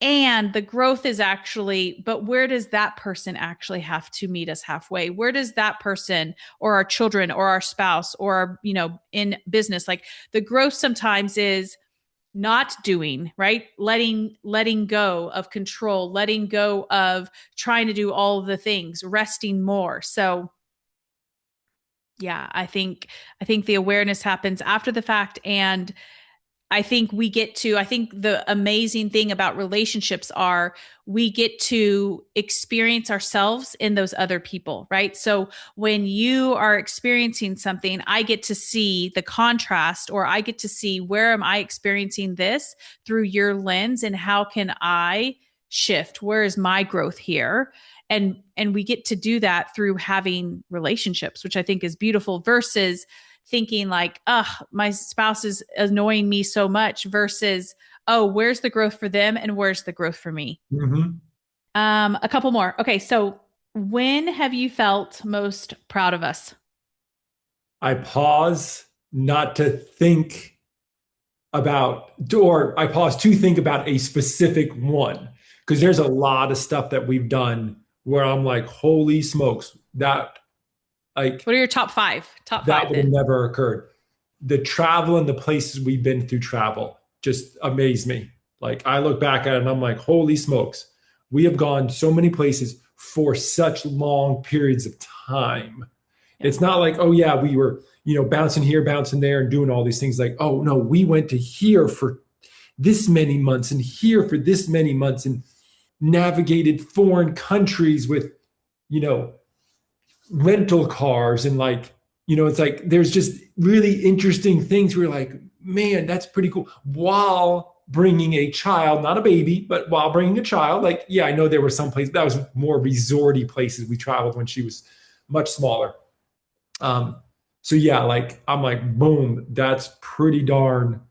And the growth is actually, but where does that person actually have to meet us halfway? Where does that person or our children or our spouse or our, in business, like the growth sometimes is not doing, right? Letting go of control, letting go of trying to do all of the things, resting more. So yeah, I think the awareness happens after the fact. And I think the amazing thing about relationships are we get to experience ourselves in those other people, right? So when you are experiencing something, I get to see the contrast, or I get to see, where am I experiencing this through your lens, and how can I shift? Where is my growth here? And we get to do that through having relationships, which I think is beautiful, versus thinking like, my spouse is annoying me so much, versus, oh, where's the growth for them and where's the growth for me?
Mm-hmm.
A couple more. Okay. So when have you felt most proud of us?
I pause not to think about, or I pause to think about a specific one, because there's a lot of stuff that we've done where I'm like, holy smokes, that, like,
what are your top five?
That would have never occurred. The travel and the places we've been through travel just amaze me. Like, I look back at it and I'm like, holy smokes, we have gone so many places for such long periods of time. Yeah. It's not like, oh yeah, we were, bouncing here, bouncing there and doing all these things. Like, oh no, we went to here for this many months and here for this many months, and navigated foreign countries with, rental cars, and like, it's like, there's just really interesting things where you're like, man, that's pretty cool. While bringing a child, not a baby, but while bringing a child, like, yeah, I know there were some places that was more resorty places we traveled when she was much smaller. So yeah, like I'm like, boom, that's pretty darn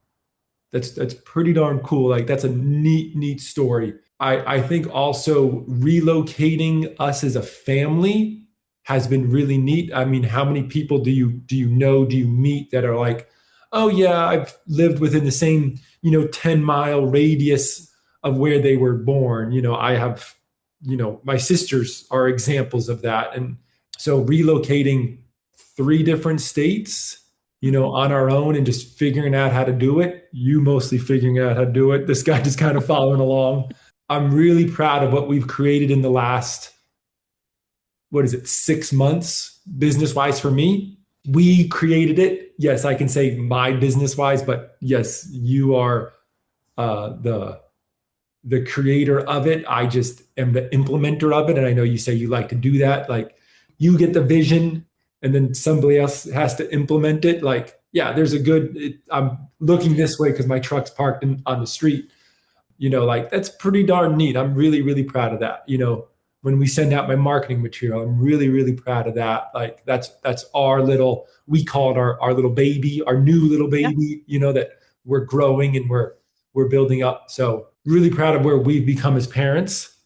cool. Like that's a neat story. I think also relocating us as a family has been really neat. I mean, how many people do you know, do you meet that are like, oh yeah, I've lived within the same, 10-mile radius of where they were born. I have, my sisters are examples of that. And so relocating 3 different states, on our own and just figuring out how to do it. You mostly figuring out how to do it. This guy just kind of following along. I'm really proud of what we've created in the last, 6 months, business wise for me. We created it. Yes, I can say my business wise, but yes, you are the creator of it. I just am the implementer of it. And I know you say you like to do that. Like you get the vision and then somebody else has to implement it. Like, yeah, I'm looking this way because my truck's parked on the street. Like that's pretty darn neat. I'm really, really proud of that. When we send out my marketing material, I'm really, really proud of that. Like that's we call it our little baby, our new little baby, that we're growing and we're building up. So really proud of where we've become as parents.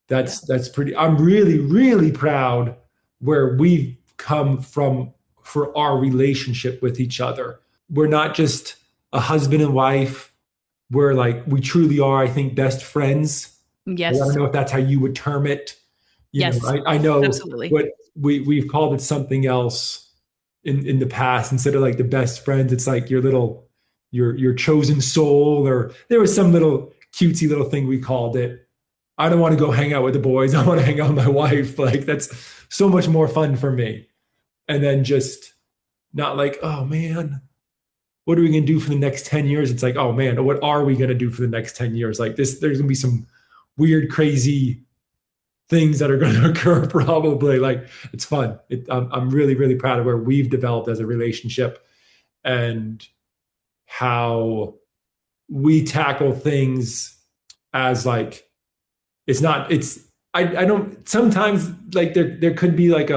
That's pretty, I'm really, really proud where we've come from for our relationship with each other. We're not just a husband and wife. We're like, we truly are, I think, best friends.
Yes.
I don't know if that's how you would term it.
Yes.
I know
absolutely.
But we've called it something else in the past. Instead of like the best friends, it's like your chosen soul, or there was some little cutesy little thing we called it. I don't want to go hang out with the boys. I want to hang out with my wife. Like that's so much more fun for me. And then just not like, oh man, what are we going to do for the next 10 years? It's like, oh man, what are we going to do for the next 10 years? Like there's going to be some weird, crazy things that are going to occur probably. Like it's fun. I'm really, really proud of where we've developed as a relationship and how we tackle things as like, I don't, sometimes like there could be like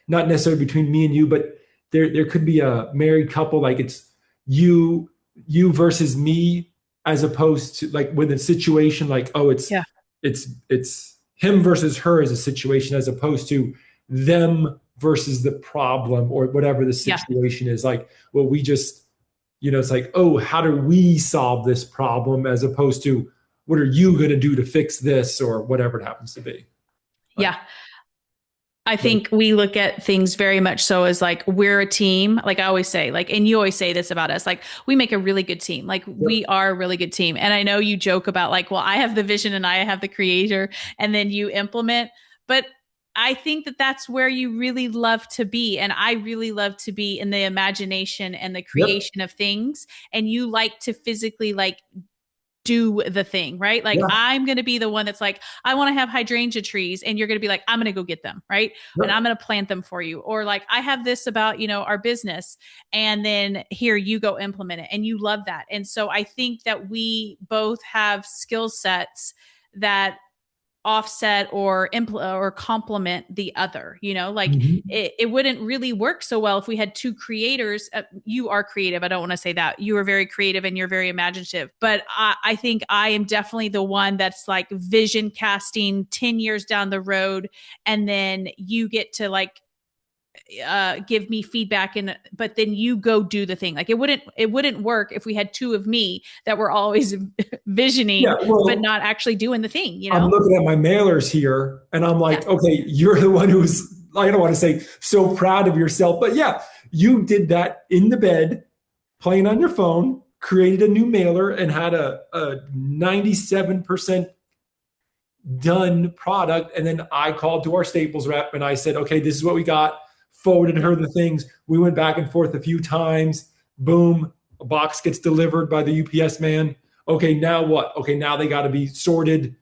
not necessarily between me and you, but there could be a married couple, like it's you versus me, as opposed to like with a situation like, oh, it's him versus her as a situation, as opposed to them versus the problem or whatever the situation is. Like, well, we just, it's like, oh, how do we solve this problem, as opposed to what are you going to do to fix this, or whatever it happens to be.
Yeah. I think we look at things very much so as like, we're a team. Like I always say, like, and you always say this about us, like we make a really good team. Like we are a really good team. And I know you joke about like, well, I have the vision and I have the creator and then you implement, but I think that that's where you really love to be. And I really love to be in the imagination and the creation of things. And you like to physically like do the thing, right? Like I'm going to be the one that's like, I want to have hydrangea trees. And you're going to be like, I'm going to go get them. Right. And I'm going to plant them for you. Or like, I have this about, our business. And then here you go implement it. And you love that. And so I think that we both have skill sets that offset or complement the other, like it wouldn't really work so well if we had two creators. You are creative. I don't want to say that. You are very creative and you're very imaginative, but I think I am definitely the one that's like vision casting 10 years down the road. And then you get to like, give me feedback, but then you go do the thing. Like it wouldn't work if we had two of me that were always visioning, but not actually doing the thing.
I'm looking at my mailers here and I'm like, okay, you're the one who's, I don't want to say so proud of yourself, but yeah, you did that in the bed, playing on your phone, created a new mailer and had a 97% done product. And then I called to our Staples rep and I said, okay, this is what we got. Forwarded her the things. We went back and forth a few times. Boom, a box gets delivered by the UPS man. Okay, now what? Okay, now they got to be sorted,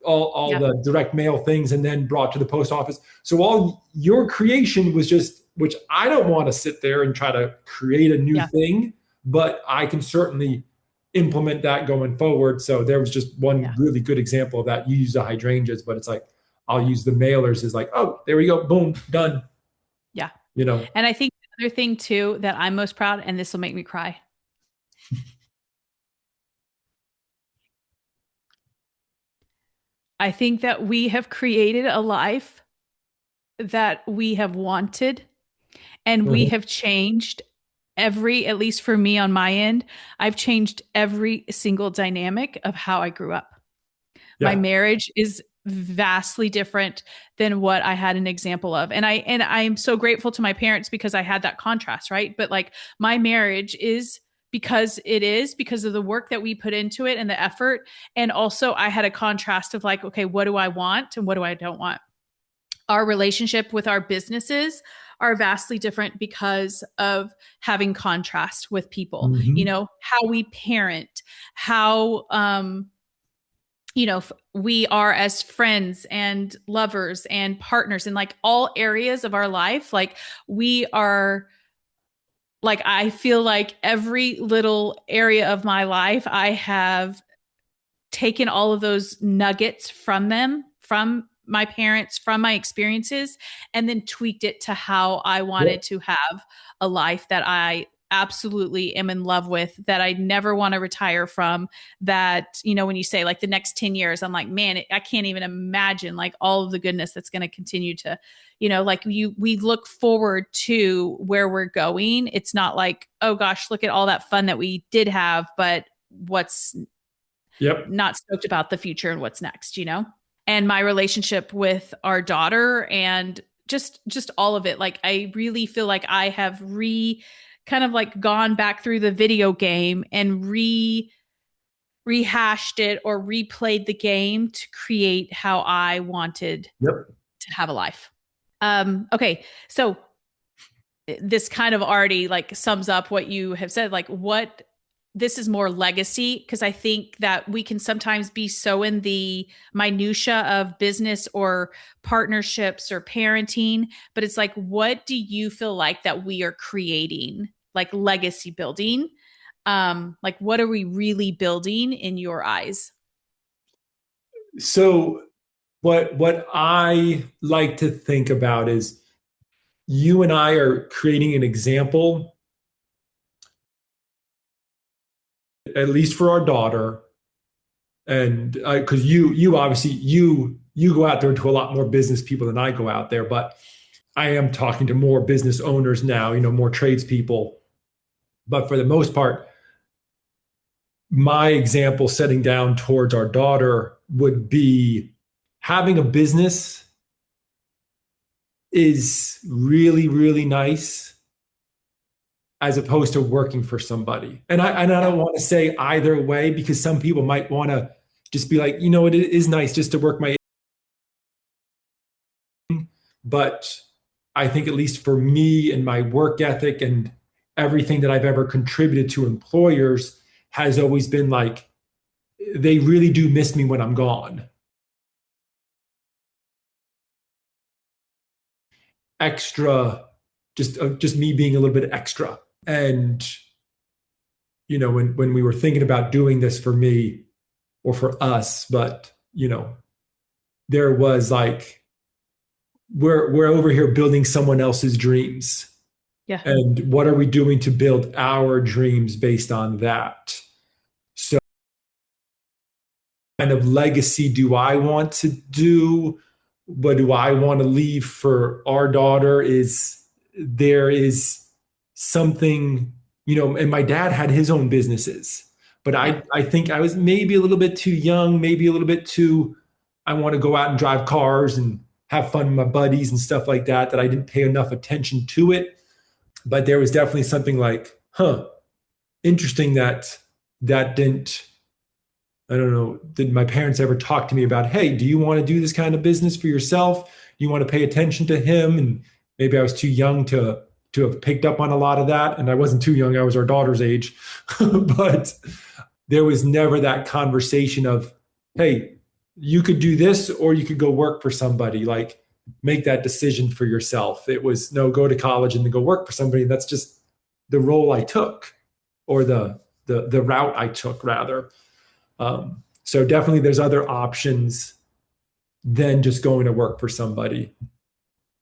all the direct mail things and then brought to the post office. So all your creation was just, which I don't want to sit there and try to create a new thing. but I can certainly implement that going forward. So there was just one really good example of that. You use the hydrangeas, but it's like, I'll use the mailers as like, oh, there we go. Boom, done.
Yeah.
You know?
And I think the other thing too, that I'm most proud, and this will make me cry. I think that we have created a life that we have wanted, and we have changed at least for me on my end, I've changed every single dynamic of how I grew up. Yeah. My marriage is vastly different than what I had an example of. And I'm so grateful to my parents because I had that contrast, right? But like my marriage is because of the work that we put into it and the effort. And also I had a contrast of like, okay, what do I want and what do I don't want? Our relationship with our businesses are vastly different because of having contrast with people, you know, how we parent, how, you know, we are as friends and lovers and partners in like all areas of our life. Like we are, like, I feel like every little area of my life, I have taken all of those nuggets from them, from my parents, from my experiences, and then tweaked it to how I wanted to have a life that I absolutely am in love with, that I never want to retire from. That, you know, when you say like the next 10 years, I'm like, man, I can't even imagine like all of the goodness that's going to continue to, you know, like we look forward to where we're going. It's not like, oh gosh, look at all that fun that we did have, but what's not stoked about the future and what's next, you know? And my relationship with our daughter and just all of it. Like, I really feel like I have kind of like gone back through the video game and rehashed it or replayed the game to create how I wanted to have a life. Okay. So this kind of already like sums up what you have said, like what this is more legacy, because I think that we can sometimes be so in the minutia of business or partnerships or parenting, but it's like, what do you feel like that we are creating, like legacy building? Like what are we really building in your eyes?
So what I like to think about is you and I are creating an example, at least for our daughter. And because you obviously you go out there to a lot more business people than I go out there, but I am talking to more business owners now, you know, more tradespeople. But for the most part, my example setting down towards our daughter would be having a business is really, really nice, as opposed to working for somebody. And I don't want to say either way, because some people might want to just be like, you know, it is nice just to work my. But I think at least for me and my work ethic and everything that I've ever contributed to employers has always been like, they really do miss me when I'm gone. Extra, just me being a little bit extra. And, you know, when we were thinking about doing this for me or for us, but, you know, there was like, we're over here building someone else's dreams.
Yeah.
And what are we doing to build our dreams based on that? So kind of legacy do I want to do? What do I want to leave for our daughter? There is something, you know, and my dad had his own businesses, but I think I was maybe a little bit too young, maybe a little bit too, I want to go out and drive cars and have fun with my buddies and stuff like that, that I didn't pay enough attention to it. But there was definitely something like, interesting that didn't, I don't know, did my parents ever talk to me about, hey, do you want to do this kind of business for yourself? Do you want to pay attention to him? And maybe I was too young to have picked up on a lot of that. And I wasn't too young, I was our daughter's age. But there was never that conversation of, hey, you could do this or you could go work for somebody. Like, make that decision for yourself. It was no, go to college and then go work for somebody. That's just the role I took. or the route I took rather. So definitely there's other options than just going to work for somebody,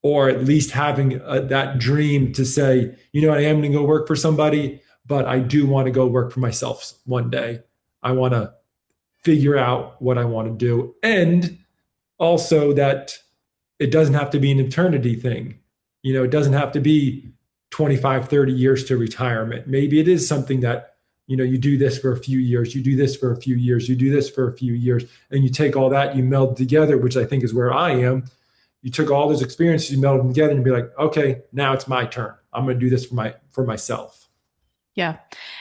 or at least having that dream to say, I am going to go work for somebody, but I do want to go work for myself one day. I want to figure out what I want to do. And also that it doesn't have to be an eternity thing. It doesn't have to be 25, 30 years to retirement. Maybe it is something that, you do this for a few years, you do this for a few years, you do this for a few years, and you take all that, you meld together, which I think is where I am. You took all those experiences, you meld them together and be like, okay, now it's my turn. I'm going to do this for myself.
Yeah.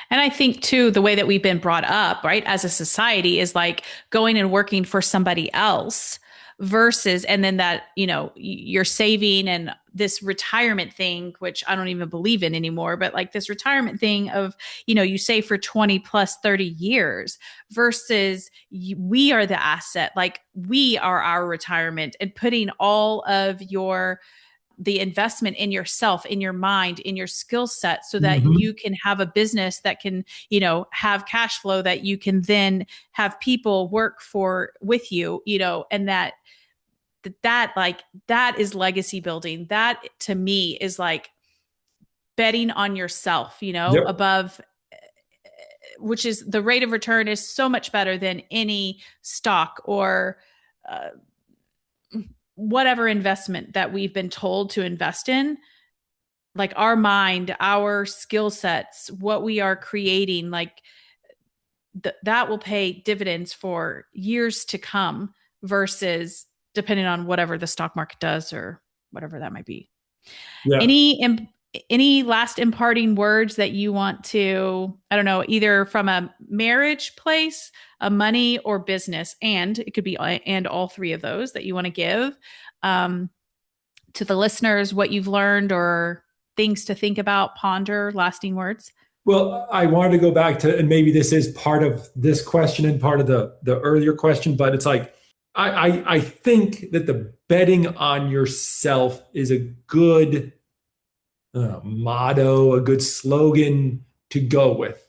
And I think too, the way that we've been brought up, right, as a society is like going and working for somebody else versus, and then that, you're saving and this retirement thing, which I don't even believe in anymore, but like this retirement thing of, you save for 20 plus 30 years versus we are the asset. Like we are our retirement, and putting all of the investment in yourself, in your mind, in your skill set, so that you can have a business that can, have cash flow that you can then have people work for with you, and that is legacy building. That to me is like betting on yourself,
Yep.
above, which is the rate of return is so much better than any stock or, whatever investment that we've been told to invest in. Like our mind, our skill sets, what we are creating, like that will pay dividends for years to come versus depending on whatever the stock market does or whatever that might be.
Yeah.
Any last imparting words that you want to, I don't know, either from a marriage place, a money, or business, and it could be and all three of those that you want to give to the listeners, what you've learned or things to think about, ponder, lasting words?
Well, I wanted to go back to, and maybe this is part of this question and part of the earlier question, but it's like, I think that the betting on yourself is a good motto, a good slogan to go with.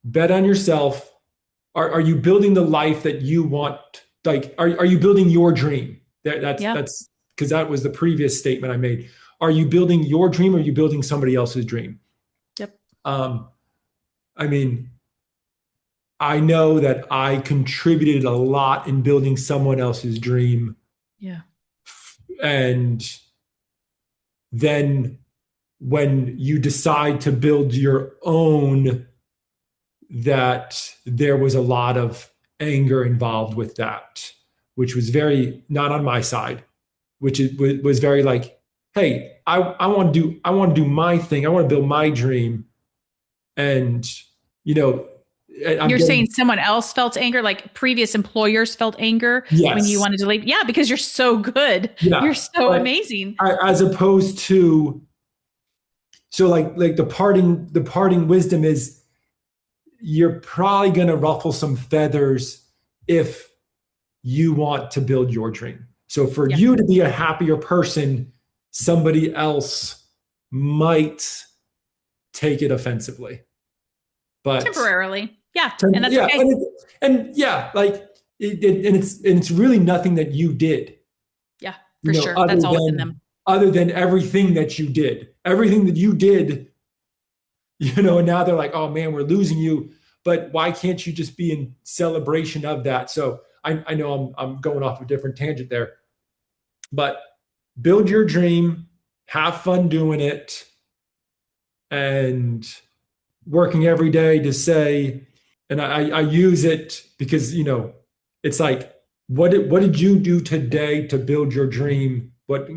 Bet on yourself. Are you building the life that you want? Like, are you building your dream? That's because that was the previous statement I made. Are you building your dream, or are you building somebody else's dream?
Yep.
I mean, I know that I contributed a lot in building someone else's dream.
Yeah.
And then when you decide to build your own, that there was a lot of anger involved with that, which was very not on my side, which was very like, hey, I want to do my thing. I want to build my dream. And,
you're saying someone else felt anger, like previous employers felt anger when you wanted to leave? Yeah, because you're so good. Yeah, you're so amazing.
As opposed to, so like the parting wisdom is, you're probably going to ruffle some feathers if you want to build your dream. So for you to be a happier person, somebody else might take it offensively. But
temporarily. Yeah. And that's okay.
It's really nothing that you did.
Yeah, for sure. That's all within them.
Other than everything that you did. Everything that you did, and now they're like, oh man, we're losing you. But why can't you just be in celebration of that? So I know I'm going off a different tangent there. But build your dream, have fun doing it, and working every day to say, and I use it because, it's like, what did you do today to build your dream? What,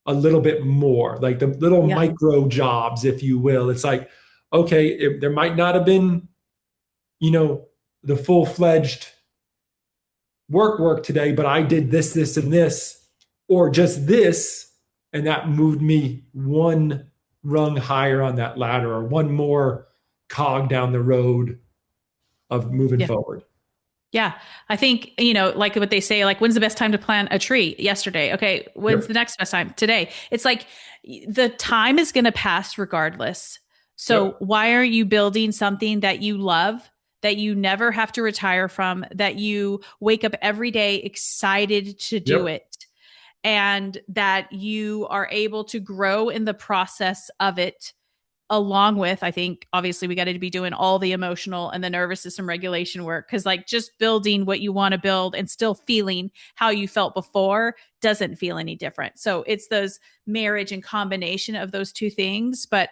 a little bit more, like the little micro jobs, if you will. It's like, okay, there might not have been, the full-fledged work today, but I did this, and this, or just this, and that moved me one rung higher on that ladder, or one more cog down the road of moving forward. Yeah.
I think, like what they say, like, when's the best time to plant a tree? Yesterday. Okay. When's the next best time? Today. It's like the time is going to pass regardless. So
Yep.
why aren't you building something that you love, that you never have to retire from, that you wake up every day excited to do
Yep.
it, and that you are able to grow in the process of it? Along with, I think, obviously, we got to be doing all the emotional and the nervous system regulation work, because like just building what you want to build and still feeling how you felt before doesn't feel any different. So it's those marriage and combination of those two things. But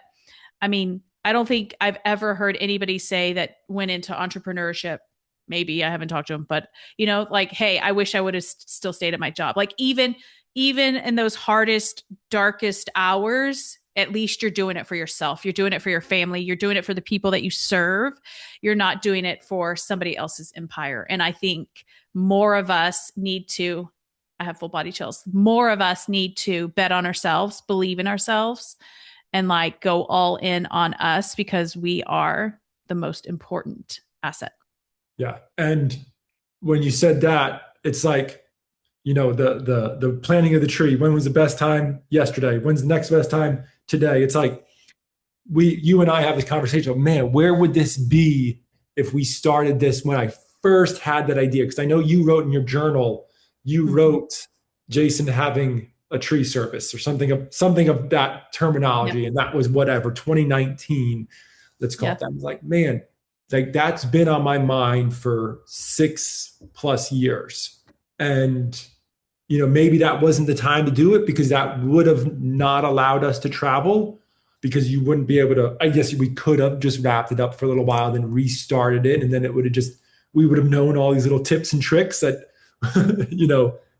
I mean, I don't think I've ever heard anybody say that went into entrepreneurship. Maybe I haven't talked to them, but like, hey, I wish I would have still stayed at my job. Like even in those hardest, darkest hours, at least you're doing it for yourself. You're doing it for your family. You're doing it for the people that you serve. You're not doing it for somebody else's empire. And I think more of us need to, I have full body chills. More of us need to bet on ourselves, believe in ourselves, and like go all in on us, because we are the most important asset.
Yeah. And when you said that, it's like, the planting of the tree. When was the best time? Yesterday. When's the next best time? Today. It's like you and I have this conversation of, man, where would this be if we started this when I first had that idea? Because I know you wrote in your journal, you wrote Jason having a tree service or something of that terminology.
Yep.
And that was whatever, 2019, let's call it that. I was like, man, like that's been on my mind for 6+ years. And, maybe that wasn't the time to do it because that would have not allowed us to travel, because you wouldn't be able to, I guess we could have just wrapped it up for a little while, then restarted it. And then it would have we would have known all these little tips and tricks that,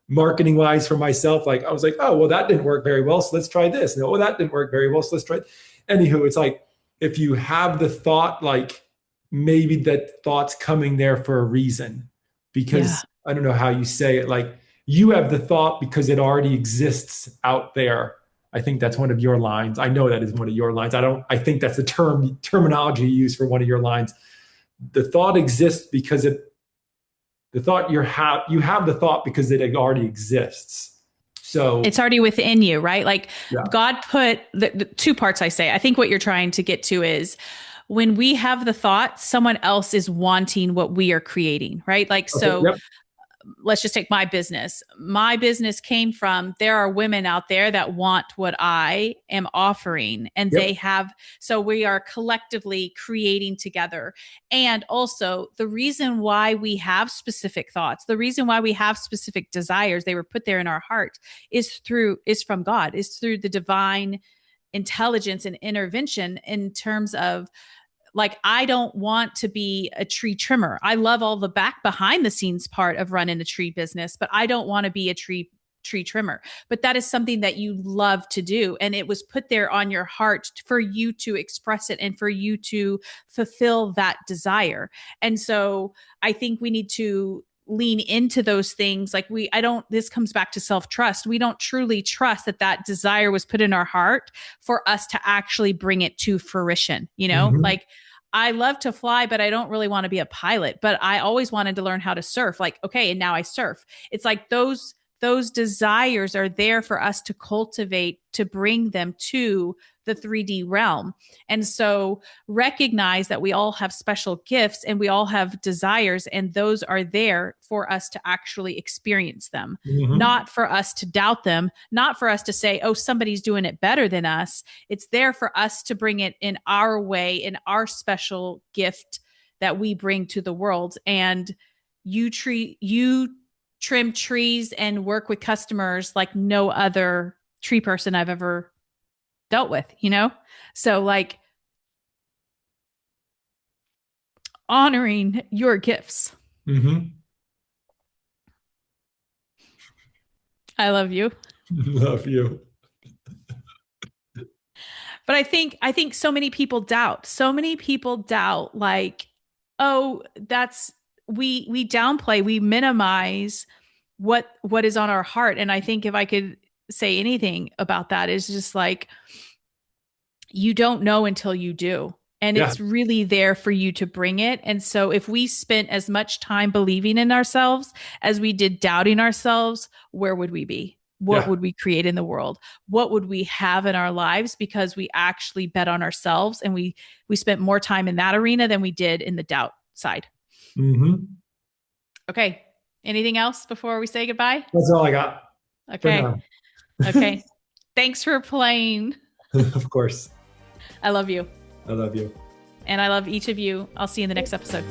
marketing wise for myself. Like I was like, oh, well, that didn't work very well, so let's try this. And, oh, that didn't work very well, so let's try it. Anywho, it's like, if you have the thought, like maybe that thought's coming there for a reason, because I don't know how you say it. Like you have the thought because it already exists out there. I think that's one of your lines. I know that is one of your lines. I think that's the terminology you use for one of your lines. The thought exists because you have the thought because it already exists. So
it's already within you, right? Like
yeah.
God put the two parts I say. I think what you're trying to get to is when we have the thought, someone else is wanting what we are creating, right? Like,
Okay,
so
yep.
Let's just take my business. My business came from, there are women out there that want what I am offering, and
Yep.
they have, so we are collectively creating together. And also the reason why we have specific thoughts, the reason why we have specific desires, they were put there in our heart, is from God, is through the divine intelligence and intervention, in terms of, like, I don't want to be a tree trimmer. I love all the back behind the scenes part of running a tree business, but I don't want to be a tree trimmer. But that is something that you love to do. And it was put there on your heart for you to express it and for you to fulfill that desire. And so I think we need to lean into those things. Like this comes back to self-trust. We don't truly trust that desire was put in our heart for us to actually bring it to fruition. Like, I love to fly, but I don't really want to be a pilot, but I always wanted to learn how to surf. Like, okay. And now I surf. It's like those desires are there for us to cultivate, to bring them to the 3D realm. And so recognize that we all have special gifts and we all have desires, and those are there for us to actually experience them, not for us to doubt them, not for us to say, oh, somebody's doing it better than us. It's there for us to bring it in our way, in our special gift that we bring to the world. And you trim trees and work with customers like no other tree person I've ever dealt with, So like honoring your gifts. I love you.
Love you.
But I think so many people doubt. Like, oh, we downplay, we minimize what is on our heart. And I think if I could say anything about that, is just like, you don't know until you do. And it's really there for you to bring it. And so if we spent as much time believing in ourselves as we did doubting ourselves, where would we be? what would we create in the world? What would we have in our lives because we actually bet on ourselves and we spent more time in that arena than we did in the doubt side.
Mm-hmm.
Okay. Anything else before we say goodbye?
That's all I got.
Okay. Okay. Thanks for playing.
Of course.
I love you.
I love you.
And I love each of you. I'll see you in the next episode.